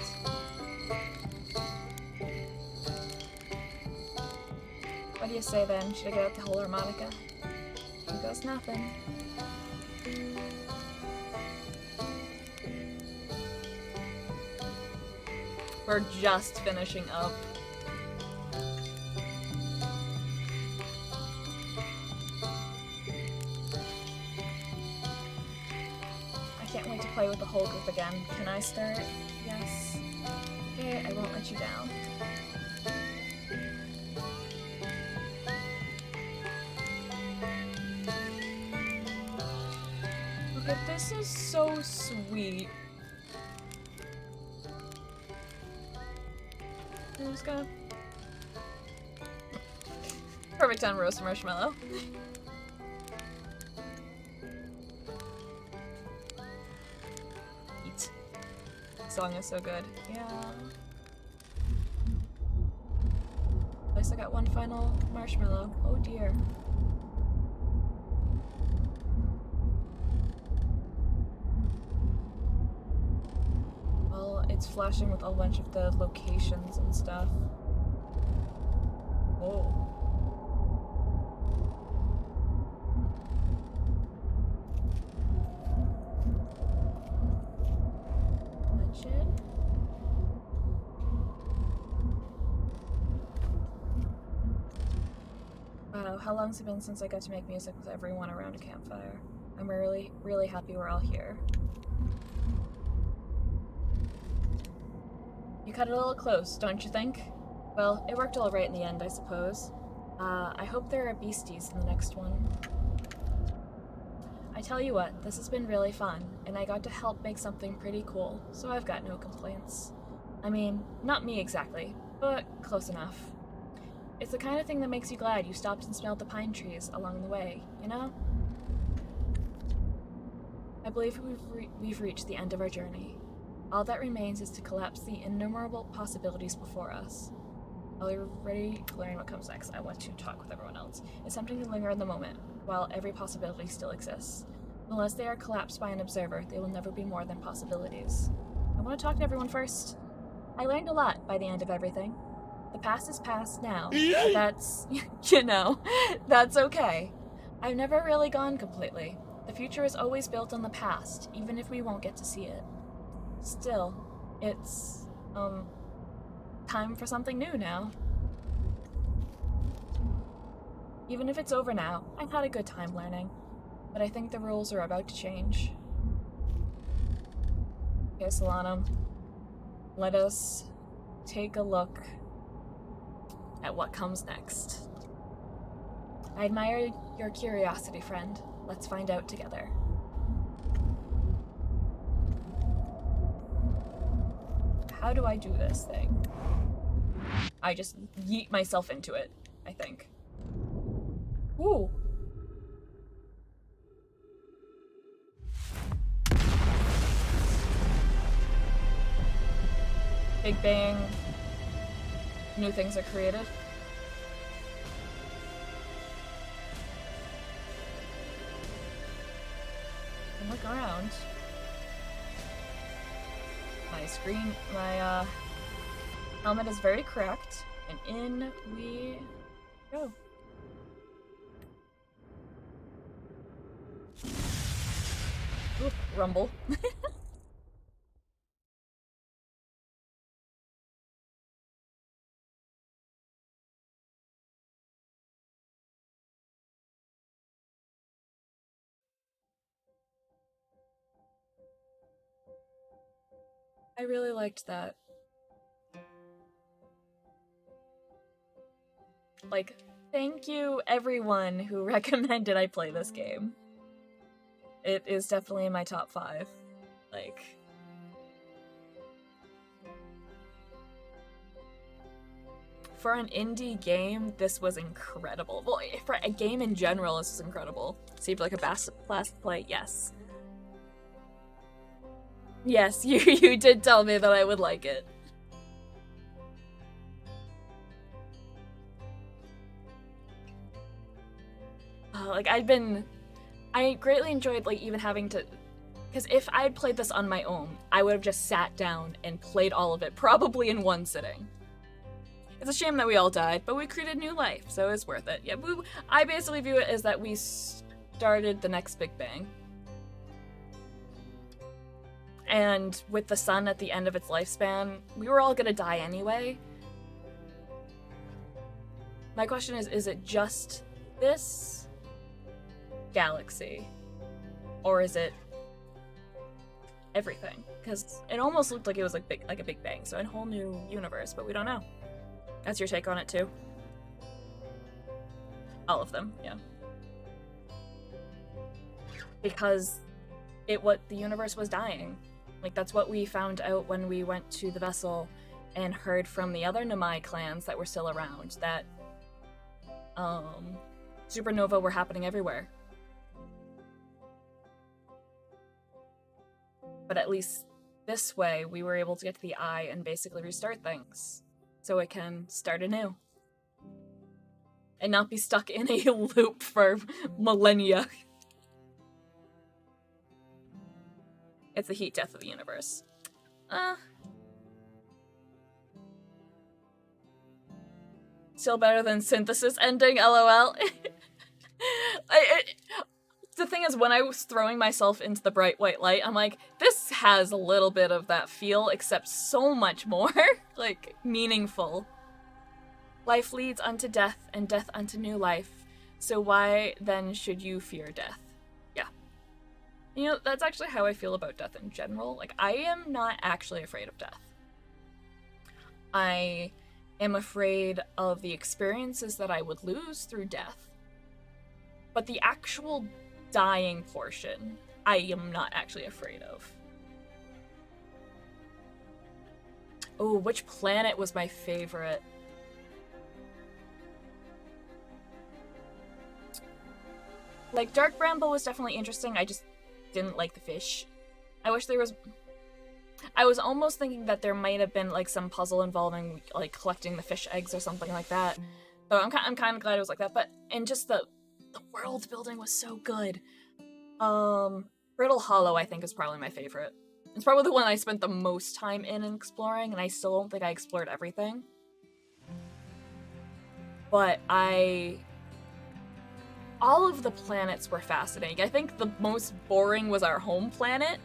[SPEAKER 1] What do you say then? Should I get out the whole harmonica? Here goes nothing. We're just finishing up. I can't wait to play with the whole group again. Can I start? Yes. Okay, I won't let you down. Okay, this is so sweet. I'm just gonna... Perfect on roast marshmallow. Eat. The song is so good. Yeah. At least I got one final marshmallow. Oh dear. It's flashing with a bunch of the locations and stuff. Oh. Legit? Wow, how long's it been since I got to make music with everyone around a campfire? I'm really, really happy we're all here. You cut it a little close, don't you think? Well, it worked all right in the end, I suppose. I hope there are beasties in the next one. I tell you what, this has been really fun, and I got to help make something pretty cool, so I've got no complaints. I mean, not me exactly, but close enough. It's the kind of thing that makes you glad you stopped and smelled the pine trees along the way, you know? I believe we've reached the end of our journey. All that remains is to collapse the innumerable possibilities before us. While you're ready to learn what comes next, I want to talk with everyone else. It's tempting to linger in the moment, while every possibility still exists. Unless they are collapsed by an observer, they will never be more than possibilities. I want to talk to everyone first. I learned a lot by the end of everything. The past is past now. But that's, you know, that's okay. I've never really gone completely. The future is always built on the past, even if we won't get to see it. Still, it's, time for something new now. Even if it's over now, I've had a good time learning, but I think the rules are about to change. Okay, Solanum, let us take a look at what comes next. I admire your curiosity, friend. Let's find out together. How do I do this thing? I just yeet myself into it, I think. Ooh. Big bang. New things are created. look around. My helmet is very cracked, and in we go. Ooh, rumble. I really liked that. Like, thank you everyone who recommended I play this game. It is definitely in my top 5. Like, for an indie game, this was incredible. Well, for a game in general, this is incredible. Seemed like a blast play, yes. Yes, you did tell me that I would like it. Like, I greatly enjoyed, like, even having to, because if I'd played this on my own, I would have just sat down and played all of it, probably in one sitting. It's a shame that we all died, but we created new life, so it's worth it. Yeah, I basically view it as that we started the next Big Bang. And with the sun at the end of its lifespan, we were all gonna die anyway. My question is it just this galaxy? Or is it everything? Because it almost looked like it was like a Big Bang, so a whole new universe, but we don't know. That's your take on it too? All of them, yeah. Because the universe was dying. Like, that's what we found out when we went to the vessel and heard from the other Nomai clans that were still around, that supernova were happening everywhere. But at least this way, we were able to get to the eye and basically restart things, so it can start anew. And not be stuck in a loop for millennia. It's the heat death of the universe. Still better than Synthesis ending, lol. The thing is, when I was throwing myself into the bright white light, I'm like, this has a little bit of that feel, except so much more, like, meaningful. Life leads unto death, and death unto new life. So why then should you fear death? Yeah. You know, that's actually how I feel about death in general. Like, I am not actually afraid of death. I am afraid of the experiences that I would lose through death. But the actual dying portion, I am not actually afraid of. Oh, which planet was my favorite? Like, Dark Bramble was definitely interesting, I just didn't like the fish. I wish there was... I was almost thinking that there might have been, like, some puzzle involving, like, collecting the fish eggs or something like that. So I'm kind of glad it was like that, but... And just the world building was so good. Brittle Hollow, I think, is probably my favorite. It's probably the one I spent the most time in and exploring, and I still don't think I explored everything. But all of the planets were fascinating. I think the most boring was our home planet.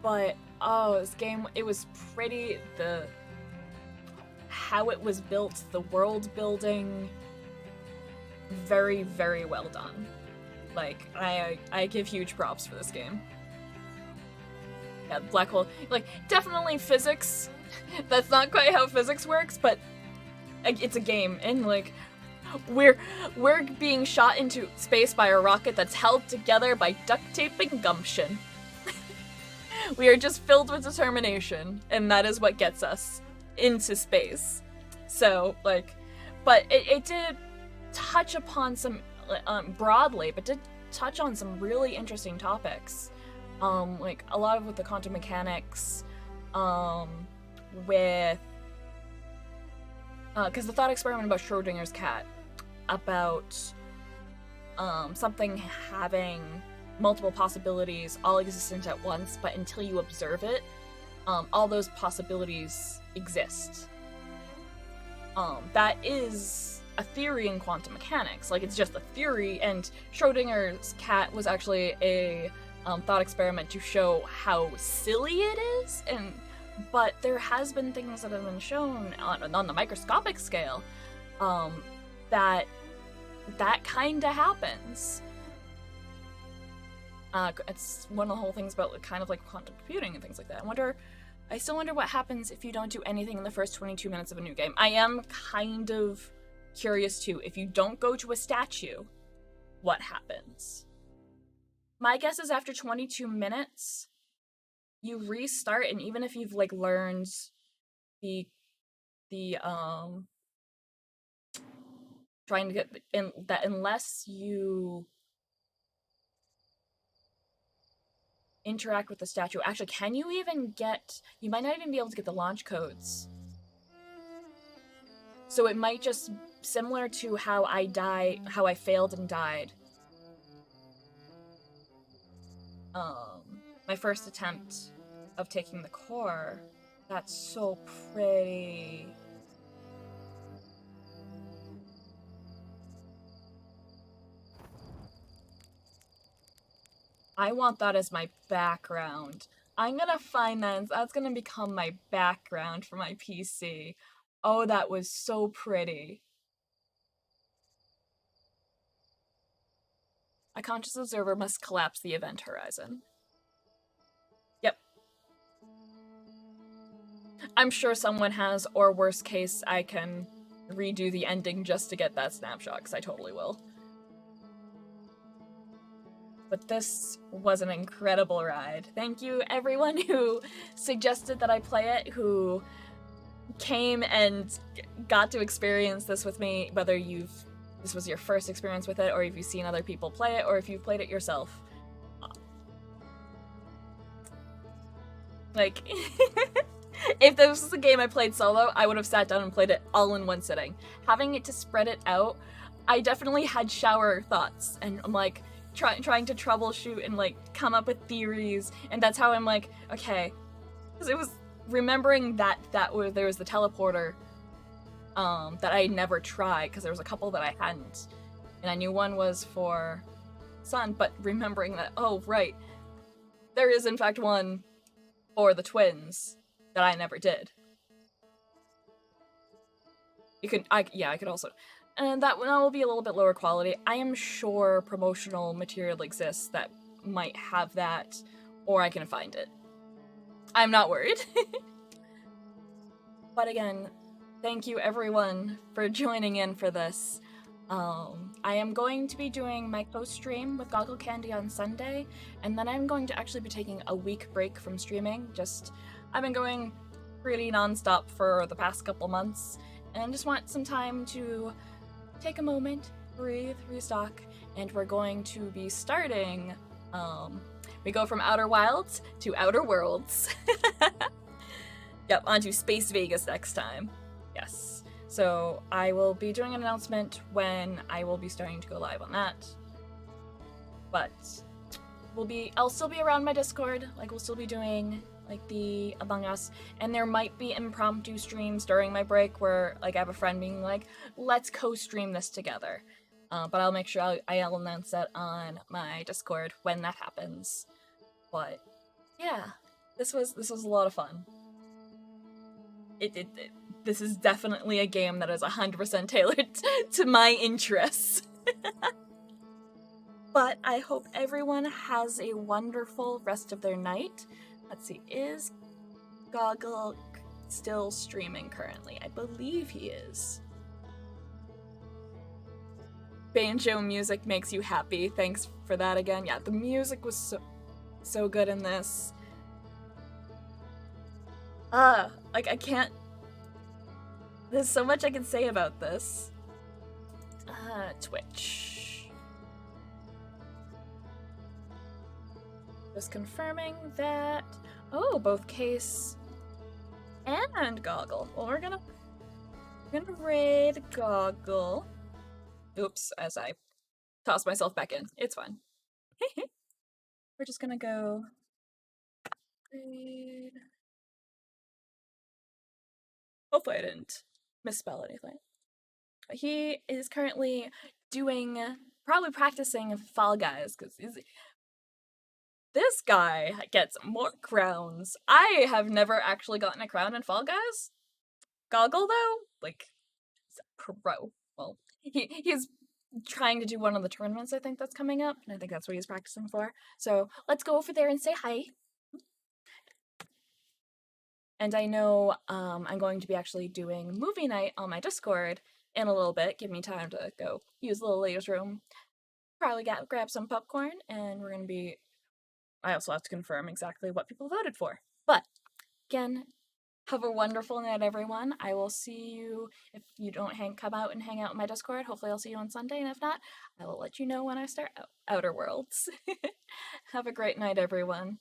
[SPEAKER 1] But, oh, this game, it was pretty, how it was built, the world building, very, very well done. Like, I give huge props for this game. Yeah, black hole, like, definitely physics. That's not quite how physics works, but it's a game, and, like, we're being shot into space by a rocket that's held together by duct tape and gumption. We are just filled with determination, and that is what gets us into space. So, like, but it did touch upon some, broadly, but did touch on some really interesting topics. Like, a lot of with the quantum mechanics, with, because the thought experiment about Schrodinger's cat, about something having multiple possibilities all existent at once, but until you observe it, all those possibilities exist. That is a theory in quantum mechanics. Like, it's just a theory, and Schrodinger's cat was actually a thought experiment to show how silly it is, but there has been things that have been shown on the microscopic scale that kind of happens. It's one of the whole things about kind of like quantum computing and things like that. I still wonder what happens if you don't do anything in the first 22 minutes of a new game. I am kind of curious too. If you don't go to a statue, what happens? My guess is after 22 minutes, you restart, and even if you've like learned the trying to get in that, unless you interact with the statue. Actually, can you even get... You might not even be able to get the launch codes. So it might just... Similar to how I failed and died. My first attempt of taking the core. That's so pretty. I want that as my background. I'm gonna find that, and that's gonna become my background for my PC. Oh, that was so pretty. A conscious observer must collapse the event horizon. Yep. I'm sure someone has, or worst case, I can redo the ending just to get that snapshot, because I totally will. But this was an incredible ride. Thank you everyone who suggested that I play it, who came and got to experience this with me, whether this was your first experience with it, or if you've seen other people play it, or if you've played it yourself. Like, if this was a game I played solo, I would have sat down and played it all in one sitting. Having it to spread it out, I definitely had shower thoughts, and I'm like, trying to troubleshoot and like come up with theories, and that's how I'm like, okay, because it was remembering that there was the teleporter that I never tried, because there was a couple that I hadn't, and I knew one was for Sun, but remembering that, oh right, there is in fact one for the twins that I never did. I could also. And that one will be a little bit lower quality. I am sure promotional material exists that might have that, or I can find it. I'm not worried. But again, thank you everyone for joining in for this. I am going to be doing my co-stream with Goggle Candy on Sunday, and then I'm going to actually be taking a week break from streaming. I've been going pretty non-stop for the past couple months, and just want some time to take a moment, breathe, restock, and we're going to be starting, we go from Outer Wilds to Outer Worlds. Yep, onto Space Vegas next time. Yes. So I will be doing an announcement when I will be starting to go live on that. But I'll still be around my Discord, like we'll still be doing like the Among Us, and there might be impromptu streams during my break where like I have a friend being like, let's co-stream this together. But I'll make sure I'll announce that on my Discord when that happens. But yeah, this was a lot of fun. This is definitely a game that is 100% tailored to my interests. But I hope everyone has a wonderful rest of their night. Let's see, is Goggle still streaming currently? I believe he is. Banjo music makes you happy. Thanks for that again. Yeah, the music was so good in this. Like I can't... There's so much I can say about this. Twitch. Just confirming that... Oh, both Case and Goggle. Well, we're gonna raid Goggle. Oops, as I toss myself back in. It's fine. We're just gonna go. Grade. Hopefully I didn't misspell anything. He is currently probably practicing Fall Guys, because this guy gets more crowns. I have never actually gotten a crown in Fall Guys. Goggle, though? Like, he's a pro. Well, he's trying to do one of the tournaments, I think, that's coming up, and I think that's what he's practicing for. So, let's go over there and say hi. And I know I'm going to be actually doing movie night on my Discord in a little bit. Give me time to go use the little ladies' room. Probably grab some popcorn, and we're going to be... I also have to confirm exactly what people voted for. But, again, have a wonderful night, everyone. I will see you, if you don't come out and hang out in my Discord, hopefully I'll see you on Sunday, and if not, I will let you know when I start Outer Worlds. Have a great night, everyone.